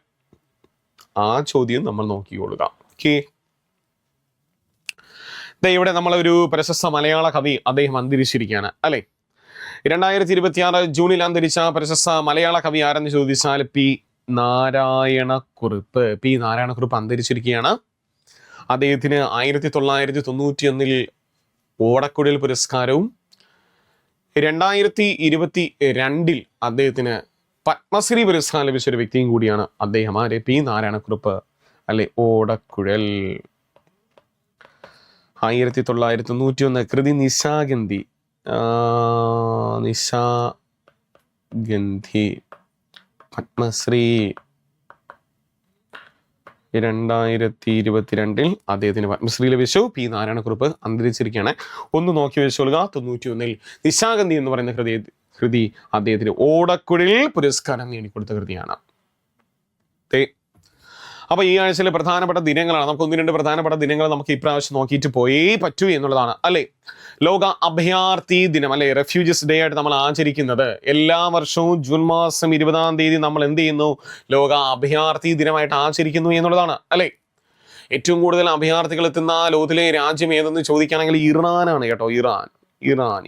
ആ ചോദ്യം നമ്മൾ നോക്കിക്കൊള്ളുക. ഇവിടെ നമ്മളൊരു പ്രശസ്ത മലയാള കവി അദ്ദേഹം അന്തരിച്ചിരിക്കുകയാണ്. 2026 ജൂണിൽ അന്തരിച്ച പ്രശസ്ത മലയാള കവി ആരെന്ന് ചോദിച്ചാൽ പി നാരായണക്കുറുപ്പ് അന്തരിച്ചിരിക്കുകയാണ്. അദ്ദേഹത്തിന് 1991 ഓടക്കുഴൽ പുരസ്കാരവും 2022 അദ്ദേഹത്തിന് പത്മശ്രീ പുരസ്കാരം ലഭിച്ച ഒരു വ്യക്തിയും കൂടിയാണ് അദ്ദേഹം. പി നാരായണക്കുറുപ്പ് ഓടക്കുഴൽ. 1991 കൃതി നിശാഗന്ധി പത്മശ്രീ. 2022 അദ്ദേഹത്തിന് പത്മശ്രീ ലഭിച്ചു. പി നാരായണക്കുറുപ്പ് അന്തരിച്ചിരിക്കുകയാണ്. ഒന്ന് നോക്കി വെച്ചോളുക. 91 നിശാഗന്ധി എന്ന് പറയുന്ന കൃതി അദ്ദേഹത്തിന് ഓടക്കുഴൽ പുരസ്കാരം നേടിക്കൊടുത്ത കൃതിയാണ്. അപ്പോൾ ഈ ആഴ്ചയിലെ പ്രധാനപ്പെട്ട ദിനങ്ങളാണ്. നമുക്ക് 1-2 പ്രധാനപ്പെട്ട ദിനങ്ങൾ നമുക്ക് ഇപ്രാവശ്യം നോക്കിയിട്ട് പോയേ പറ്റൂ എന്നുള്ളതാണ് അല്ലേ. ലോക അഭയാർത്ഥി ദിനം അല്ലെ, റെഫ്യൂജീസ് ഡേ ആയിട്ട് നമ്മൾ ആചരിക്കുന്നത് എല്ലാ വർഷവും ജൂൺ മാസം 20-ാം തീയതി നമ്മൾ എന്ത് ചെയ്യുന്നു, ലോക അഭയാർത്ഥി ദിനമായിട്ട് ആചരിക്കുന്നു എന്നുള്ളതാണ് അല്ലേ. ഏറ്റവും കൂടുതൽ അഭയാർത്ഥികൾ എത്തുന്ന ലോകത്തിലെ രാജ്യം ഏതെന്ന് ചോദിക്കുകയാണെങ്കിൽ ഇറാനാണ് കേട്ടോ. ഇറാൻ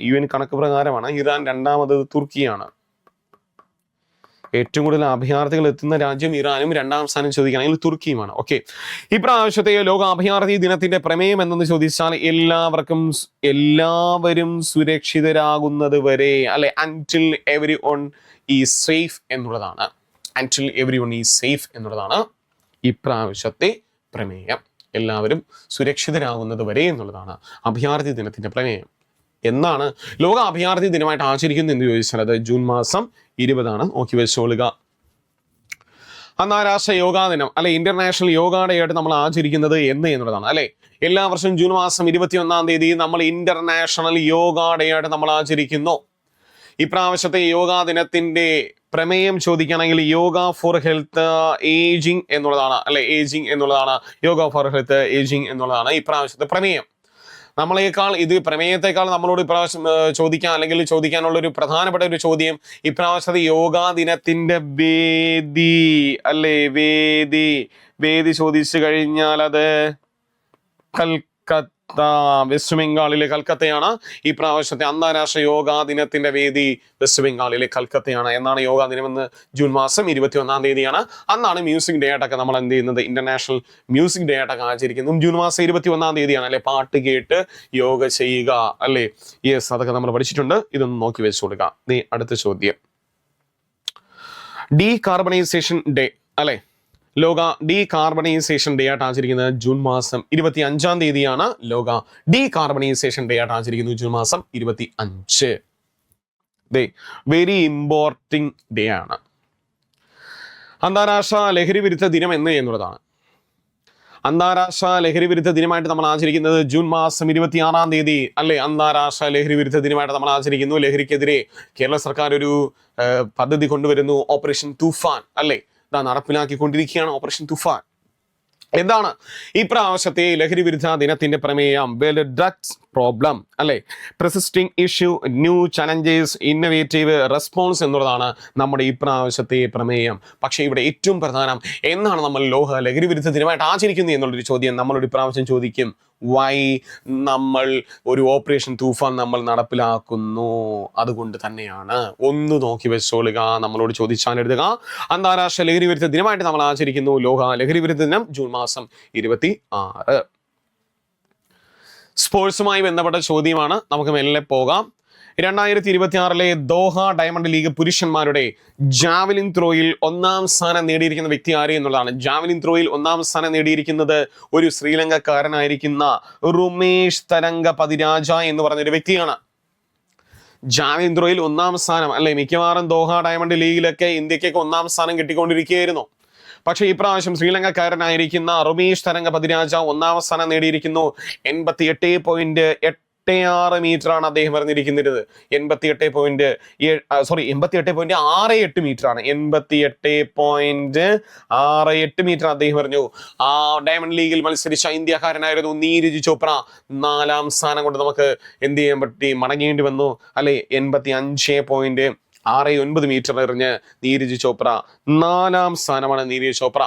UN കണക്ക് പ്രകാരമാണ്. ഇറാൻ, രണ്ടാമത് തുർക്കിയാണ്. ഏറ്റവും കൂടുതൽ അഭയാർത്ഥികൾ എത്തുന്ന രാജ്യം ഇറാനും, രണ്ടാം സ്ഥാനം ചോദിക്കുകയാണെങ്കിൽ തുർക്കിയുമാണ്. ഓക്കെ, ഇപ്രാവശ്യത്തെ ലോക അഭയാർത്ഥി ദിനത്തിന്റെ പ്രമേയം എന്തെന്ന് ചോദിച്ചാൽ എല്ലാവരും സുരക്ഷിതരാകുന്നത് വരെ അല്ലെ, until everyone is safe എന്നുള്ളതാണ്. Until everyone is safe എന്നുള്ളതാണ് ഇപ്രാവശ്യത്തെ പ്രമേയം. എല്ലാവരും സുരക്ഷിതരാകുന്നത് വരെ എന്നുള്ളതാണ് അഭയാർത്ഥി ദിനത്തിന്റെ പ്രമേയം. എന്നാണ് ലോക അഭയാർത്ഥി ദിനമായിട്ട് ആചരിക്കുന്നത് എന്ന് ചോദിച്ചാൽ അത് ജൂൺ മാസം 20 നോക്കി വെച്ചോളുക. അന്താരാഷ്ട്ര യോഗാ ദിനം അല്ലെ, ഇന്റർനാഷണൽ യോഗ ഡേ ആയിട്ട് നമ്മൾ ആചരിക്കുന്നത് എന്നുള്ളതാണ് അല്ലെ. എല്ലാ വർഷവും ജൂൺ മാസം 21-ാം തീയതി നമ്മൾ ഇന്റർനാഷണൽ യോഗ ഡേ ആയിട്ട് നമ്മൾ ആചരിക്കുന്നു. ഇപ്രാവശ്യത്തെ യോഗാ ദിനത്തിന്റെ പ്രമേയം ചോദിക്കുകയാണെങ്കിൽ യോഗ ഫോർ ഹെൽത്ത് ഏജിങ് എന്നുള്ളതാണ് അല്ലെ. ഏജിങ് എന്നുള്ളതാണ്, യോഗ ഫോർ ഹെൽത്ത് ഏജിങ് എന്നുള്ളതാണ് ഇപ്രാവശ്യത്തെ പ്രമേയം. പ്രമേയത്തെക്കാൾ നമ്മളോട് ഇപ്രാവശ്യം ചോദിക്കാനുള്ള ഒരു പ്രധാനപ്പെട്ട ഒരു ചോദ്യം, ഇപ്രാവശ്യത്തെ യോഗാ ദിനത്തിന്റെ വേദി അല്ലെ. വേദി ചോദിച്ചു കഴിഞ്ഞാൽ അത് വെസ്റ്റ് ബംഗാളിലെ കൽക്കത്തയാണ്. ഈ പ്രാവശ്യത്തെ അന്താരാഷ്ട്ര യോഗാ ദിനത്തിന്റെ വേദി വെസ്റ്റ് ബംഗാളിലെ കൽക്കത്തയാണ്. എന്നാണ് യോഗാ ദിനമെന്ന് ജൂൺ മാസം 21-ാം തീയതിയാണ്. അന്നാണ് മ്യൂസിക് ഡേ ആയിട്ടൊക്കെ നമ്മൾ എന്ത് ചെയ്യുന്നത്, ഇന്റർനാഷണൽ മ്യൂസിക് ഡേ ആയിട്ടൊക്കെ ആചരിക്കുന്നു. ജൂൺ മാസം 21-ാം തീയതിയാണ് അല്ലെ. പാട്ട് കേട്ട് യോഗ ചെയ്യുക അല്ലെ. യെസ്, അതൊക്കെ നമ്മൾ പഠിച്ചിട്ടുണ്ട്. ഇതൊന്ന് നോക്കി വെച്ചു കൊടുക്കുക. അടുത്ത ചോദ്യം, ഡീകാർബണൈസേഷൻ ഡേ അല്ലെ. ലോക ഡീകാർബണൈസേഷൻ ഡേ ആയിട്ട് ആചരിക്കുന്നത് ജൂൺ മാസം 25-ാം തീയതിയാണ്. ലോക ഡീകാർബണൈസേഷൻ ഡേ ആയിട്ട് ആചരിക്കുന്നത് ജൂൺ മാസം 25. വെരി ഇമ്പോർട്ടിംഗ് ഡേ ആണ്. അന്താരാഷ്ട്ര ലഹരി വിരുദ്ധ ദിനം എന്നുള്ളതാണ്. അന്താരാഷ്ട്ര ലഹരി വിരുദ്ധ ദിനമായിട്ട് നമ്മൾ ആചരിക്കുന്നത് ജൂൺ മാസം 26-ാം തീയതി അല്ലെ. അന്താരാഷ്ട്ര ലഹരി വിരുദ്ധ ദിനമായിട്ട് നമ്മൾ ആചരിക്കുന്നു. ലഹരിക്കെതിരെ കേരള സർക്കാർ ഒരു പദ്ധതി കൊണ്ടുവരുന്നു, ഓപ്പറേഷൻ തൂഫാൻ അല്ലെ. നടപ്പിലാക്കിക്കൊണ്ടിരിക്കുകയാണ് ഓപ്പറേഷൻ തൂഫാൻ. എന്താണ് ഇപ്രാവശ്യത്തെ ലഹരി വിരുദ്ധ ദിനത്തിന്റെ പ്രമേയം? ഡ്രഗ്സ് പ്രോബ്ലം അല്ലെ, persisting issue, new challenges, innovative response എന്നുള്ളതാണ് നമ്മുടെ ഇപ്രാവശ്യത്തെ പ്രമേയം. പക്ഷേ ഇവിടെ ഏറ്റവും പ്രധാനം, എന്നാണ് നമ്മൾ ലോക ലഹരി വിരുദ്ധ ദിനമായിട്ട് ആചരിക്കുന്നത് എന്നുള്ളൊരു ചോദ്യം നമ്മളോട് ഇപ്രാവശ്യം ചോദിക്കും. വൈ നമ്മൾ ഒരു ഓപ്പറേഷൻ തൂഫാൻ നമ്മൾ നടപ്പിലാക്കുന്നു? അതുകൊണ്ട് തന്നെയാണ്. ഒന്ന് നോക്കി വെച്ചോളുക. നമ്മളോട് ചോദിച്ചാൽ എഴുതുക. അന്താരാഷ്ട്ര ലഹരി വിരുദ്ധ ദിനമായിട്ട് നമ്മൾ ആചരിക്കുന്നു. ലോക ലഹരി വിരുദ്ധ ദിനം ജൂൺ മാസം 26. സ്പോർട്സുമായി ബന്ധപ്പെട്ട ചോദ്യമാണ്. നമുക്ക് മെല്ലെ പോകാം. 2026 ദോഹ ഡയമണ്ട് ലീഗ് പുരുഷന്മാരുടെ ജാവലിൻ ത്രോയിൽ 1-ാം സ്ഥാനം നേടിയിരിക്കുന്ന വ്യക്തി ആര് എന്നുള്ളതാണ്. ജാവലിൻ ത്രോയിൽ 1-ാം സ്ഥാനം നേടിയിരിക്കുന്നത് ഒരു ശ്രീലങ്കക്കാരനായിരിക്കുന്ന റുമേഷ് തരംഗ പതിരാജ എന്ന് പറഞ്ഞൊരു വ്യക്തിയാണ്. ജാവലിൻ ത്രോയിൽ 1-ാം സ്ഥാനം അല്ലെ. മിക്കവാറും ദോഹ ഡയമണ്ട് ലീഗിലൊക്കെ ഇന്ത്യക്കൊക്കെ 1-ാം സ്ഥാനം കിട്ടിക്കൊണ്ടിരിക്കുകയായിരുന്നു. പക്ഷേ ഇപ്രാവശ്യം ശ്രീലങ്കക്കാരനായിരിക്കുന്ന റുമേഷ് തരംഗ പതിരാജ 1-ാം സ്ഥാനം നേടിയിരിക്കുന്നു. 88.86 മീറ്ററാണ് അദ്ദേഹം പറഞ്ഞിരിക്കുന്നത്. 88.68 മീറ്ററാണ്. 88.68 മീറ്റർ അദ്ദേഹം പറഞ്ഞു. ആ ഡയമണ്ട് ലീഗിൽ മത്സരിച്ച ഇന്ത്യക്കാരനായിരുന്നു നീരജ് ചോപ്ര. 4-ാം സ്ഥാനം കൊണ്ട് നമുക്ക് എന്ത് ചെയ്യാൻ പറ്റി, മടങ്ങേണ്ടി വന്നു അല്ലെ. 85.69 മീറ്റർ എറിഞ്ഞ് നീരജ് ചോപ്ര 4-ാം സ്ഥാനമാണ്. നീരജ് ചോപ്ര,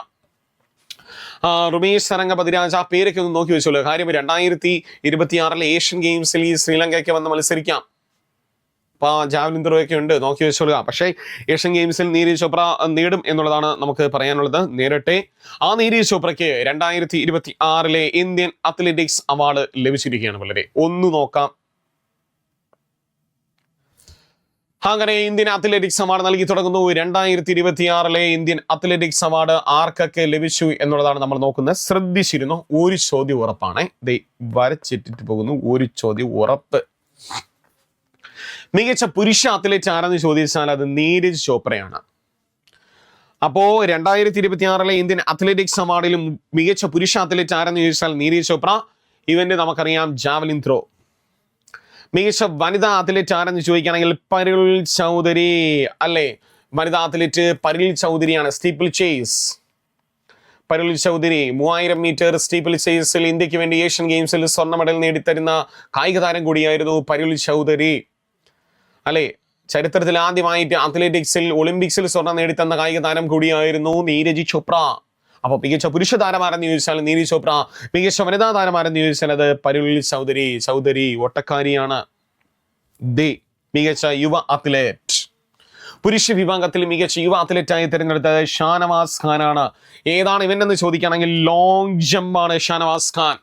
റുമേഷ് തരംഗ പതിരാജ, പേരൊക്കെ ഒന്ന് നോക്കി വെച്ചോളൂ. കാര്യം 2026 ഏഷ്യൻ ഗെയിംസിൽ ഈ ശ്രീലങ്കയ്ക്ക് വന്ന് മത്സരിക്കാം. അപ്പൊ ജാവലിൻ ത്രോയൊക്കെ ഉണ്ട്, നോക്കി വെച്ചോളുക. പക്ഷേ ഏഷ്യൻ ഗെയിംസിൽ നീരജ് ചോപ്ര നേടും എന്നുള്ളതാണ് നമുക്ക് പറയാനുള്ളത്. നേരട്ടെ. ആ നീരജ് ചോപ്രയ്ക്ക് 2026 ഇന്ത്യൻ അത്ലറ്റിക്സ് അവാർഡ് ലഭിച്ചിരിക്കുകയാണ്. വളരെ ഒന്ന് നോക്കാം. അങ്ങനെ ഇന്ത്യൻ അത്ലറ്റിക്സ് അവാർഡ് നൽകി തുടങ്ങുന്നു. 2026 ഇന്ത്യൻ അത്ലറ്റിക്സ് അവാർഡ് ആർക്കൊക്കെ ലഭിച്ചു എന്നുള്ളതാണ് നമ്മൾ നോക്കുന്നത്. ശ്രദ്ധിച്ചിരുന്നു. ഒരു ചോദ്യം ഉറപ്പാണ്, വരച്ചിട്ടിട്ട് പോകുന്നു. ഒരു ചോദ്യം ഉറപ്പ്. മികച്ച പുരുഷ അത്ലറ്റ് ആരെന്ന് ചോദിച്ചാൽ അത് നീരജ് ചോപ്രയാണ്. അപ്പോ 2026 ഇന്ത്യൻ അത്ലറ്റിക്സ് അവാർഡിലും മികച്ച പുരുഷ അത്ലറ്റ് ആരെന്ന് ചോദിച്ചാൽ നീരജ് ചോപ്ര. ഇവന്റ് നമുക്കറിയാം, ജാവലിൻ ത്രോ. മികച്ച വനിതാ അത്ലറ്റ് ആരെന്ന് ചോദിക്കുകയാണെങ്കിൽ പരിൽ ചൗധരി അല്ലെ. വനിതാ അത്ലറ്റ് പരിൽ ചൗധരിയാണ്. Steeplechase. Parul Chaudhary 3000 metre സ്റ്റീപ്പിൾ ചേസിൽ ഇന്ത്യക്ക് വേണ്ടി ഏഷ്യൻ ഗെയിംസിൽ സ്വർണ്ണ മെഡൽ നേടിത്തരുന്ന കായിക താരം കൂടിയായിരുന്നു പരുൾ ചൗധരി. അല്ലെ, ചരിത്രത്തിൽ ആദ്യമായിട്ട് അത്ലറ്റിക്സിൽ ഒളിമ്പിക്സിൽ സ്വർണ്ണം നേടിത്തന്ന കായിക താരം കൂടിയായിരുന്നു നീരജ് ചോപ്ര. അപ്പൊ മികച്ച പുരുഷ താരമാരെന്ന് ചോദിച്ചാൽ നീരജ് ചോപ്ര, മികച്ച വനിതാ താരമാരെന്ന് ചോദിച്ചാൽ അത് പരുൾ ചൗധരി. ചൗധരി ഒട്ടക്കാരിയാണ്. മികച്ച യുവ അത്ലറ്റ്, പുരുഷ വിഭാഗത്തിൽ മികച്ച യുവ അത്ലറ്റായി തിരഞ്ഞെടുത്തത് ഷാനവാസ് ഖാനാണ്. ഏതാണ് ഇവന്റെന്ന് ചോദിക്കുകയാണെങ്കിൽ ലോങ് ജമ്പ് ആണ് Shanavas Khan.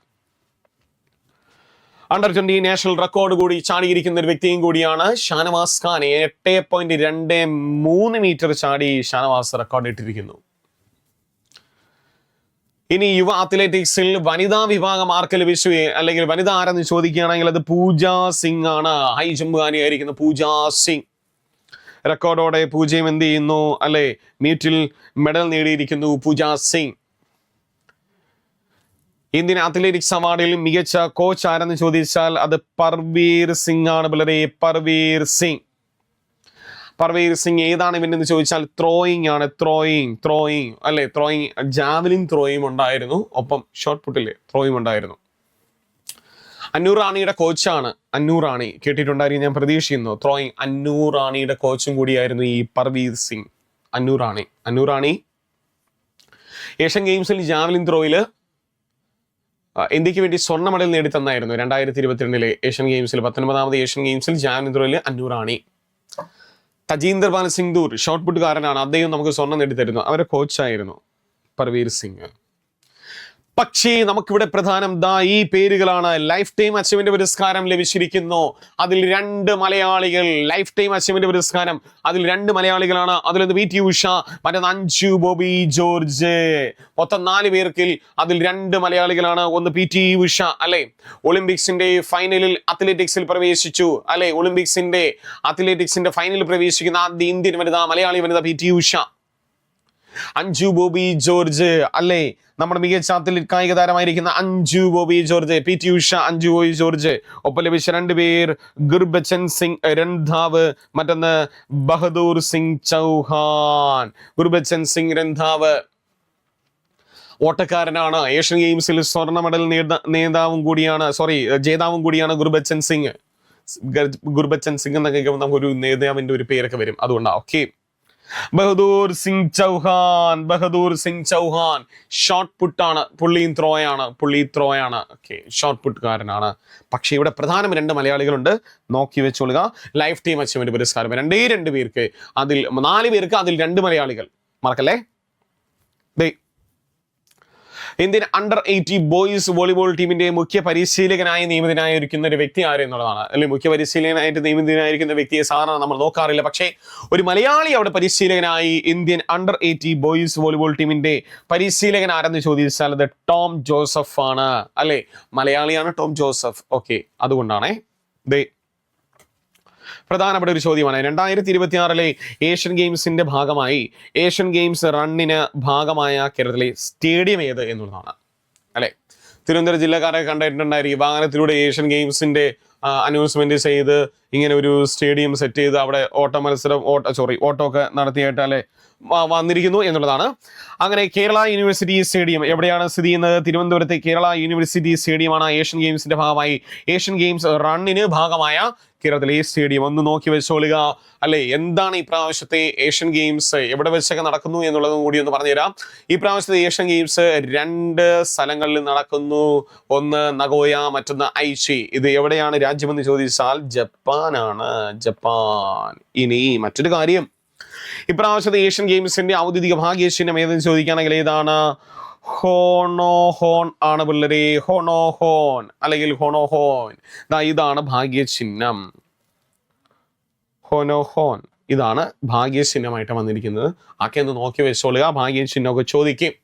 Under 20 national record കൂടി ചാടിയിരിക്കുന്ന ഒരു വ്യക്തിയും കൂടിയാണ് ഷാനവാസ് ഖാൻ. 8.23 മീറ്റർ ചാടി ഷാനവാസ് റെക്കോർഡ് ഇട്ടിരിക്കുന്നു. ഇനി യുവ അത്ലറ്റിക്സിൽ വനിതാ വിഭാഗം ആർക്ക് ലഭിച്ചു, അല്ലെങ്കിൽ വനിത ആരെന്ന് ചോദിക്കുകയാണെങ്കിൽ അത് പൂജ സിംഗ് ആണ്. ഹൈ ജമ്പുകാരിയായിരിക്കുന്ന പൂജ സിംഗ്. റെക്കോർഡോടെ പൂജയും എന്ത് ചെയ്യുന്നു, അല്ലെ, മീറ്റിൽ മെഡൽ നേടിയിരിക്കുന്നു പൂജ സിംഗ്. ഇന്ത്യൻ അത്ലറ്റിക്സ് അവാർഡിൽ മികച്ച കോച്ച് ആരെന്ന് ചോദിച്ചാൽ അത് പർവീർ സിംഗ് ആണ്. വളരെ പർവീർ സിംഗ്. പർവീർ സിംഗ് ഏതാണ് ഇവനെന്ന് ചോദിച്ചാൽ ത്രോയിങ് ആണ്. ത്രോയിങ് അല്ലെ, ത്രോയിങ്, ജാവലിൻ ത്രോയും ഉണ്ടായിരുന്നു, ഒപ്പം ഷോർട്ട് പുട്ടില് ത്രോയും ഉണ്ടായിരുന്നു. അന്നൂർ റാണിയുടെ കോച്ചാണ്. അന്നൂർ റാണി കേട്ടിട്ടുണ്ടായിരിക്കും ഞാൻ പ്രതീക്ഷിക്കുന്നു. ത്രോയിങ് അന്നൂർ റാണിയുടെ കോച്ചും കൂടിയായിരുന്നു ഈ പർവീർ സിംഗ്. അന്നൂർ റാണി ഏഷ്യൻ ഗെയിംസിൽ ജാവലിൻ ത്രോയില് ഇന്ത്യക്ക് വേണ്ടി സ്വർണ്ണ മെഡൽ നേടിത്തന്നായിരുന്നു 2022 ഏഷ്യൻ ഗെയിംസിൽ. 19ാമത് ഏഷ്യൻ ഗെയിംസിൽ ജാവലിൻ ത്രോയില് അന്നൂർ റാണി. തജീന്ദർ പാൽ സിംഗ്ദൂർ ഷോർട്ട് പുട്ടുകാരനാണ്. അദ്ദേഹം നമുക്ക് സ്വർണ്ണം നേടിത്തരുന്നു. അവരുടെ കോച്ചായിരുന്നു പർവീർ സിംഗ്. പക്ഷേ നമുക്കിവിടെ പ്രധാനം ഈ പേരുകളാണ്. ലൈഫ് ടൈം അച്ചീവ്മെന്റ് പുരസ്കാരം ലഭിച്ചിരിക്കുന്നു. അതിൽ 2 മലയാളികൾ. ലൈഫ് ടൈം അച്ചീവ്മെന്റ് പുരസ്കാരം അതിൽ 2 മലയാളികളാണ്. അതിലൊന്ന് പി ടി ഉഷ, മറ്റൊന്ന് അഞ്ജു ബോബി ജോർജ്. മൊത്തം 4 പേർക്കിൽ അതിൽ 2 മലയാളികളാണ്. ഒന്ന് പി ടി ഉഷ, അല്ലെ, ഒളിമ്പിക്സിന്റെ ഫൈനലിൽ അത്ലറ്റിക്സിൽ പ്രവേശിച്ചു. അല്ലെ, ഒളിമ്പിക്സിന്റെ അത്ലറ്റിക്സിന്റെ ഫൈനലിൽ പ്രവേശിക്കുന്ന ആദ്യ ഇന്ത്യൻ വനിത, മലയാളി വനിത പി ടി ഉഷ. അഞ്ജു ബോബി ജോർജ്, അല്ലെ, നമ്മുടെ മികച്ച അത്ലറ്റ് കായിക താരമായിരിക്കുന്ന അഞ്ജു ബോബി ജോർജ്. P T Usha, Anju Bobby George. ഒപ്പം ലഭിച്ച 2 പേർ ഗുർബച്ചൻ സിംഗ് രന്ധാവ്, മറ്റൊന്ന് ബഹദൂർ സിംഗ് ചൗഹാൻ. ഗുർബച്ചൻ സിംഗ് രന്ധാവ് ഓട്ടക്കാരനാണ്. ഏഷ്യൻ ഗെയിംസിൽ സ്വർണ്ണ മെഡൽ ജേതാവും കൂടിയാണ് ഗുർബച്ചൻ സിംഗ്. ഗുർബച്ചൻ സിംഗ് എന്നൊക്കെ നമുക്കൊരു നേതാവിന്റെ ഒരു പേരൊക്കെ വരും, അതുകൊണ്ടാണ്. ഓക്കെ, ബഹദൂർ സിംഗ് ചൗഹാൻ ഷോർട്ട് പുട്ടാണ്. പുള്ളി ത്രോയാണ്. Okay, short പുട്ടുകാരനാണ്. പക്ഷേ ഇവിടെ പ്രധാനം 2 മലയാളികളുണ്ട്, നോക്കി വെച്ചോളുക. ലൈഫ് ടൈം അച്ചീവ്മെന്റ് പുരസ്കാരം 2 പേർക്ക്, അതിൽ 4 പേർക്ക്, അതിൽ 2 മലയാളികൾ. മറക്കല്ലേ. ഇന്ത്യൻ അണ്ടർ 18 ബോയ്സ് വോളിബോൾ ടീമിന്റെ മുഖ്യ പരിശീലകനായി നിയമിതനായിരിക്കുന്ന ഒരു വ്യക്തി ആര് എന്നുള്ളതാണ്. അല്ലെങ്കിൽ മുഖ്യ പരിശീലകനായിട്ട് നിയമിതനായിരിക്കുന്ന വ്യക്തിയെ സാധാരണ നമ്മൾ നോക്കാറില്ല. പക്ഷേ ഒരു മലയാളി അവിടെ പരിശീലകനായി ഇന്ത്യൻ അണ്ടർ 18 ബോയ്സ് വോളിബോൾ ടീമിന്റെ പരിശീലകൻ ആരെന്ന് ചോദിച്ചാൽ അത് ടോം ജോസഫ് ആണ്. അല്ലെ, മലയാളിയാണ് ടോം ജോസഫ്. ഓക്കെ, അതുകൊണ്ടാണേ. പ്രധാനപ്പെട്ട ഒരു ചോദ്യമാണ്. 2026 ഏഷ്യൻ ഗെയിംസിന്റെ ഭാഗമായി ഏഷ്യൻ ഗെയിംസ് റണ്ണിന് ഭാഗമായ കേരളത്തിലെ സ്റ്റേഡിയം ഏത് എന്നുള്ളതാണ്. അല്ലെ, തിരുവനന്തപുരം ജില്ലക്കാരെ കണ്ടിട്ടുണ്ടായിരിക്കും. വാഹനത്തിലൂടെ ഏഷ്യൻ ഗെയിംസിന്റെ അനൗൺസ്മെന്റ് ചെയ്ത് ഇങ്ങനെ ഒരു സ്റ്റേഡിയം സെറ്റ് ചെയ്ത് അവിടെ ഓട്ടോ ഒക്കെ നടത്തിയായിട്ട് അല്ലെ വന്നിരിക്കുന്നു എന്നുള്ളതാണ്. അങ്ങനെ കേരള യൂണിവേഴ്സിറ്റി സ്റ്റേഡിയം എവിടെയാണ് സ്ഥിതി ചെയ്യുന്നത്? തിരുവനന്തപുരത്തെ കേരള യൂണിവേഴ്സിറ്റി സ്റ്റേഡിയമാണ് ഏഷ്യൻ ഗെയിംസിന്റെ ഭാഗമായി ഏഷ്യൻ ഗെയിംസ് റണ്ണിന് ഭാഗമായ കേരളത്തിലെ സ്റ്റേഡിയം. ഒന്ന് നോക്കി വെച്ചോളുക. അല്ലെ, എന്താണ് ഈ പ്രാവശ്യത്തെ ഏഷ്യൻ ഗെയിംസ്, എവിടെ വെച്ചൊക്കെ നടക്കുന്നു എന്നുള്ളതും കൂടി ഒന്ന് പറഞ്ഞുതരാം. ഈ പ്രാവശ്യത്തെ ഏഷ്യൻ ഗെയിംസ് 2 സ്ഥലങ്ങളിൽ നടക്കുന്നു. ഒന്ന് നഗോയ, മറ്റൊന്ന് ഐച്ചി. ഇത് എവിടെയാണ് രാജ്യമെന്ന് ചോദിച്ചാൽ ജപ്പാനാണ്. ജപ്പാൻ. ഇനി മറ്റൊരു കാര്യം, ഇപ്രാവശ്യത്തെ ഏഷ്യൻ ഗെയിംസിന്റെ ഔദ്യോഗിക ഭാഗ്യചിഹ്നം ഏതെന്ന് ചോദിക്കുകയാണെങ്കിൽ ഏതാണ്? ഹോണോഹോൺ ആണ് പിള്ളേരെ. ഹോണോഹോൺ അല്ലെങ്കിൽ ഹോണോഹോൺ. ഇതാണ് ഭാഗ്യചിഹ്നം. ഹോണോഹോൺ ഇതാണ് ഭാഗ്യചിഹ്നമായിട്ട് വന്നിരിക്കുന്നത്. ആക്കെ ഒന്ന് നോക്കി വെച്ചോളുക. ഭാഗ്യചിഹ്നമൊക്കെ ചോദിക്കും.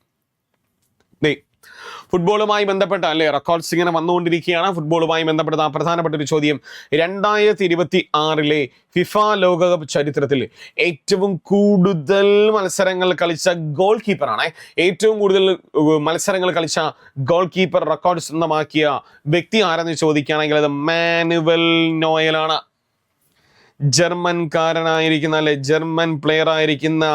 ഫുട്ബോളുമായി ബന്ധപ്പെട്ട അല്ലെ റെക്കോർഡ്സ് ഇങ്ങനെ വന്നുകൊണ്ടിരിക്കുകയാണ്. ഫുട്ബോളുമായി ബന്ധപ്പെട്ട പ്രധാനപ്പെട്ട ഒരു ചോദ്യം, 2026 ഫിഫ ലോകകപ്പ് ചരിത്രത്തിൽ ഏറ്റവും കൂടുതൽ മത്സരങ്ങൾ കളിച്ച ഗോൾ കീപ്പറാണ്. ഏറ്റവും കൂടുതൽ മത്സരങ്ങൾ കളിച്ച ഗോൾ കീപ്പർ റെക്കോർഡ് സ്വന്തമാക്കിയ വ്യക്തി ആരെന്ന് ചോദിക്കുകയാണെങ്കിൽ അത് മാനുവൽ നോയലാണ്. ജർമ്മൻകാരനായിരിക്കുന്ന അല്ലെ ജർമ്മൻ പ്ലെയർ ആയിരിക്കുന്ന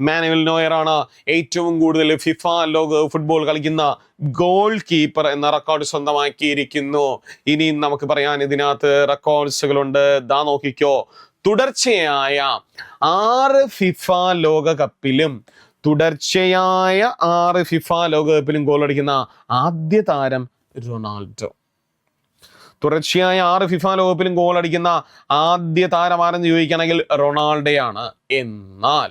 മാനുവൽ നോയർ ആണ് ഏറ്റവും കൂടുതൽ ഫിഫ ലോക ഫുട്ബോൾ കളിക്കുന്ന ഗോൾ കീപ്പർ എന്ന റെക്കോർഡ് സ്വന്തമാക്കിയിരിക്കുന്നു. ഇനി നമുക്ക് പറയാൻ ഇതിനകത്ത് റെക്കോർഡ്സുകളുണ്ട്. ദാ നോക്കിക്കോ, തുടർച്ചയായ 6 ഫിഫ ലോകകപ്പിലും ഗോൾ അടിക്കുന്ന ആദ്യ താരം റൊണാൾഡോ. തുടർച്ചയായ 6 ഫിഫ ലോകകപ്പിലും ഗോൾ അടിക്കുന്ന ആദ്യ താരമാരെന്ന് ചോദിക്കുകയാണെങ്കിൽ റൊണാൾഡോയാണ്. എന്നാൽ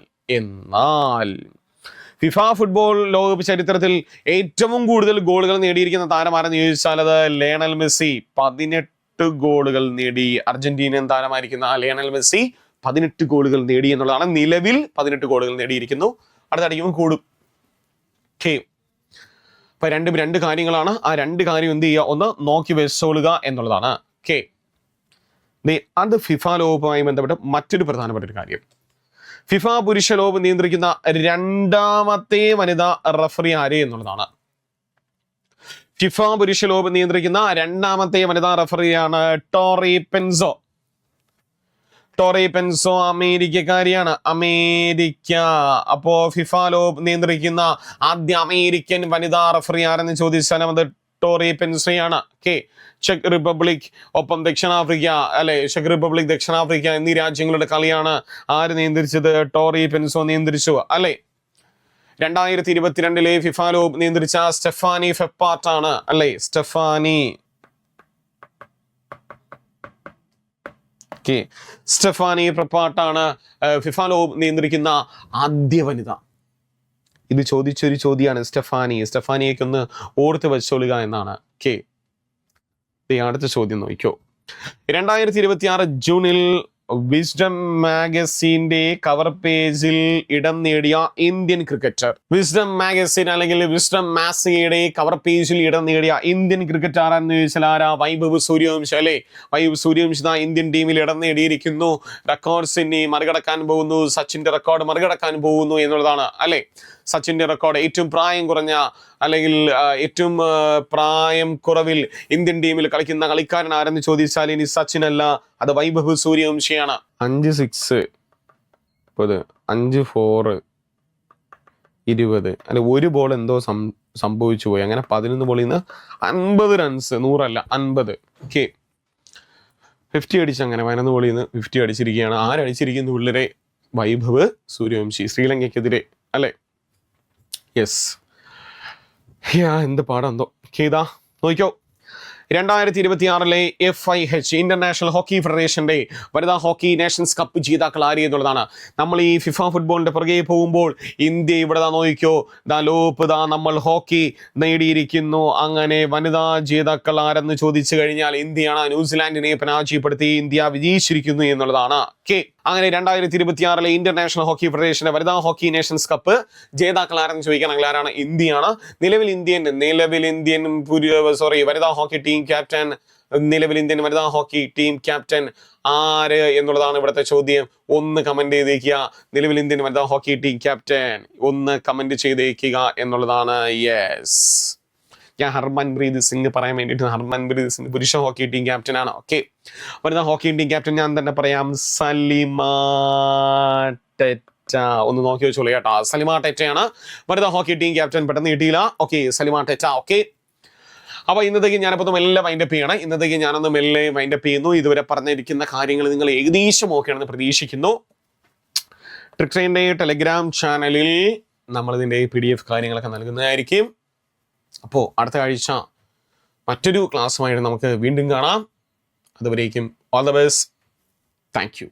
ഫിഫ ഫുട്ബോൾ ലോകകപ്പ് ചരിത്രത്തിൽ ഏറ്റവും കൂടുതൽ ഗോളുകൾ നേടിയിരിക്കുന്ന താരമാരെന്ന് ചോദിച്ചാൽ അത് ലയണൽ മെസ്സി. 18 ഗോളുകൾ നേടി. അർജന്റീനിയൻ താരമായിരിക്കുന്ന ലയണൽ മെസ്സി 18 ഗോളുകൾ നേടി എന്നുള്ളതാണ്. നിലവിൽ 18 ഗോളുകൾ നേടിയിരിക്കുന്നു. അടുത്തടിക്കുമ്പോൾ കൂടും. അപ്പൊ രണ്ട് കാര്യങ്ങളാണ്. ആ 2 കാര്യം എന്ത് ചെയ്യുക? ഒന്ന് നോക്കി വെച്ചോളുക എന്നുള്ളതാണ്. അത് ഫിഫ ലോകവുമായി ബന്ധപ്പെട്ട് മറ്റൊരു പ്രധാനപ്പെട്ട ഒരു കാര്യം. ഫിഫ പുരുഷ ലോകം നിയന്ത്രിക്കുന്ന 2ാമത്തെ വനിതാ റഫറി ആര് എന്നുള്ളതാണ്. ഫിഫ പുരുഷ ലോകം നിയന്ത്രിക്കുന്ന 2ാമത്തെ വനിതാ റഫറിയാണ് ടോറി പെൻസോ. അമേരിക്കക്കാരിയാണ്. അമേരിക്ക. അപ്പോ ഫിഫ ലോക നിയന്ത്രിക്കുന്ന ആദ്യ അമേരിക്കൻ വനിതാ റഫറി ആരെന്ന് ചോദിച്ചാൽ അത് ടോറി പെൻസോയാണ്. ചെക്ക് റിപ്പബ്ലിക് ഒപ്പം ദക്ഷിണാഫ്രിക്ക അല്ലെ ചെക്ക് റിപ്പബ്ലിക് ദക്ഷിണാഫ്രിക്ക എന്നീ രാജ്യങ്ങളുടെ കളിയാണ് ആര് നിയന്ത്രിച്ചത്? ടോറി പെൻസോ നിയന്ത്രിച്ചു അല്ലെ. 2022 ഫിഫ ലോക നിയന്ത്രിച്ച സ്റ്റെഫാനി ഫെപ്പാർട്ടാണ് അല്ലെ. സ്റ്റെഫാനി ഫെപ്പാർട്ടാണ് ഫിഫ ലോക നിയന്ത്രിക്കുന്ന ആദ്യ വനിത. ഇത് ചോദിച്ചൊരു ചോദ്യമാണ്. സ്റ്റെഫാനിയൊക്കെ ഒന്ന് ഓർത്ത് വെച്ചോളുക എന്നാണ്. അടുത്ത ചോദ്യം നോക്കിക്കോ. 2026 ജൂണിൽ വിസ്ഡം മാഗസിന്റെ കവർ പേജിൽ ഇടം നേടിയ ഇന്ത്യൻ ക്രിക്കറ്റർ. വിസ്ഡം മാഗസിൻ അല്ലെങ്കിൽ വിസ്ഡം മാസികയുടെ കവർ പേജിൽ ഇടം നേടിയ ഇന്ത്യൻ ക്രിക്കറ്റർ ആരെന്ന് ചോദിച്ചാൽ ആരാ? വൈഭവ് സൂര്യവംശി അല്ലെ. വൈഭവ് സൂര്യവംശി ഇന്ത്യൻ ടീമിൽ ഇടം നേടിയിരിക്കുന്നു. റെക്കോർഡ്സിനെ മറികടക്കാൻ പോകുന്നു. സച്ചിന്റെ റെക്കോർഡ് മറികടക്കാൻ പോകുന്നു എന്നുള്ളതാണ് അല്ലെ. സച്ചിന്റെ റെക്കോർഡ് ഏറ്റവും പ്രായം കുറഞ്ഞ അല്ലെങ്കിൽ ഏറ്റവും പ്രായം കുറവിൽ ഇന്ത്യൻ ടീമിൽ കളിക്കുന്ന കളിക്കാരൻ ആരെന്ന് ചോദിച്ചാൽ ഇനി സച്ചിൻ അല്ല, അത് വൈഭവ് സൂര്യവംശിയാണ്. 5 6 30 5 4 20 അല്ല, ഒരു ബോൾ എന്തോ സംഭവിച്ചു പോയി. അങ്ങനെ 11 ബോളിൽ നിന്ന് 50 റൺസ്. 100 അല്ല 50. 50 അടിച്ച് അങ്ങനെ 11 ബോളിൽ നിന്ന് 50 അടിച്ചിരിക്കുകയാണ്. ആരടിച്ചിരിക്കുന്നു പിള്ളേരെ? വൈഭവ് സൂര്യവംശി, ശ്രീലങ്കയ്ക്കെതിരെ അല്ലെ. യെസ്. എന്ത് പാടാന്തോ. ഇതാ നോക്കിക്കോ, 2026 FIH ഇന്റർനാഷണൽ ഹോക്കി ഫെഡറേഷന്റെ വനിതാ ഹോക്കി നേഷൻസ് കപ്പ് ജേതാക്കൾ ആര് എന്നുള്ളതാണ്. നമ്മൾ ഈ ഫിഫ ഫുട്ബോളിന്റെ പുറകെ പോകുമ്പോൾ ഇന്ത്യ ഇവിടെ നോക്കിക്കോ, നമ്മൾ ഹോക്കി നേടിയിരിക്കുന്നു. അങ്ങനെ വനിതാ ജേതാക്കൾ ആരെന്ന് ചോദിച്ചു കഴിഞ്ഞാൽ ഇന്ത്യയാണ്. ന്യൂസിലാൻഡിനെ പരാജയപ്പെടുത്തി ഇന്ത്യ വിജയിച്ചിരിക്കുന്നു എന്നുള്ളതാണ്. അങ്ങനെ 2026 ഇന്റർനാഷണൽ ഹോക്കി ഫെഡറേഷന്റെ വനിതാ ഹോക്കി നേഷൻസ് കപ്പ് ജേതാക്കൾ ആരെന്ന് ചോദിക്കുകയാണെങ്കിൽ ആരാണ്? ഇന്ത്യയാണ്. നിലവിൽ ഇന്ത്യൻ വനിതാ ഹോക്കി ടീം ക്യാപ്റ്റൻ വനിതാ ഹോക്കി ടീം ക്യാപ്റ്റൻ ആര് എന്നുള്ളതാണ് ഇവിടുത്തെ ചോദ്യം. ഒന്ന് കമന്റ് ചെയ്തേക്കുക. നിലവിൽ ഇന്ത്യൻ വനിതാ ഹോക്കി ടീം ക്യാപ്റ്റൻ ഒന്ന് കമന്റ് ചെയ്തേക്കുക എന്നുള്ളതാണ്. യെസ്, ഞാൻ ഹർമൻപ്രീത് സിംഗ് പറയാൻ വേണ്ടിയിട്ട്. ഹർമൻപ്രീത് സിംഗ് പുരുഷ ഹോക്കി ടീം ക്യാപ്റ്റൻ ആണ്. വനിതാ ഹോക്കി ടീം ക്യാപ്റ്റൻ ഞാൻ തന്നെ പറയാം, സലിമ ടെറ്റ. ഒന്ന് നോക്കി വെച്ചോളൂ കേട്ടോ. സലിമ ടെറ്റയാണ് വനിതാ ഹോക്കി ടീം ക്യാപ്റ്റൻ. പെട്ടെന്ന് കിട്ടിയില്ല. സലിമ ടെറ്റ. അപ്പൊ ഇന്നത്തേക്ക് ഞാനിപ്പോൾ മെല്ലെ വൈൻഡപ്പ് ചെയ്യണം. ഇന്നത്തേക്ക് ഞാനൊന്ന് മെല്ലെ വൈൻഡപ്പ് ചെയ്യുന്നു. ഇതുവരെ പറഞ്ഞിരിക്കുന്ന കാര്യങ്ങൾ നിങ്ങൾ ഏകദേശം ഓക്കെയാണെന്ന് പ്രതീക്ഷിക്കുന്നു. ട്രിക് ട്രെയിനിന്റെ ടെലിഗ്രാം ചാനലിൽ നമ്മളിതിന്റെ PDF കാര്യങ്ങളൊക്കെ നൽകുന്നതായിരിക്കും. അപ്പോൾ അടുത്ത ആഴ്ച മറ്റൊരു ക്ലാസ്സുമായിട്ട് നമുക്ക് വീണ്ടും കാണാം. അതുവരേക്കും all the best. Thank you.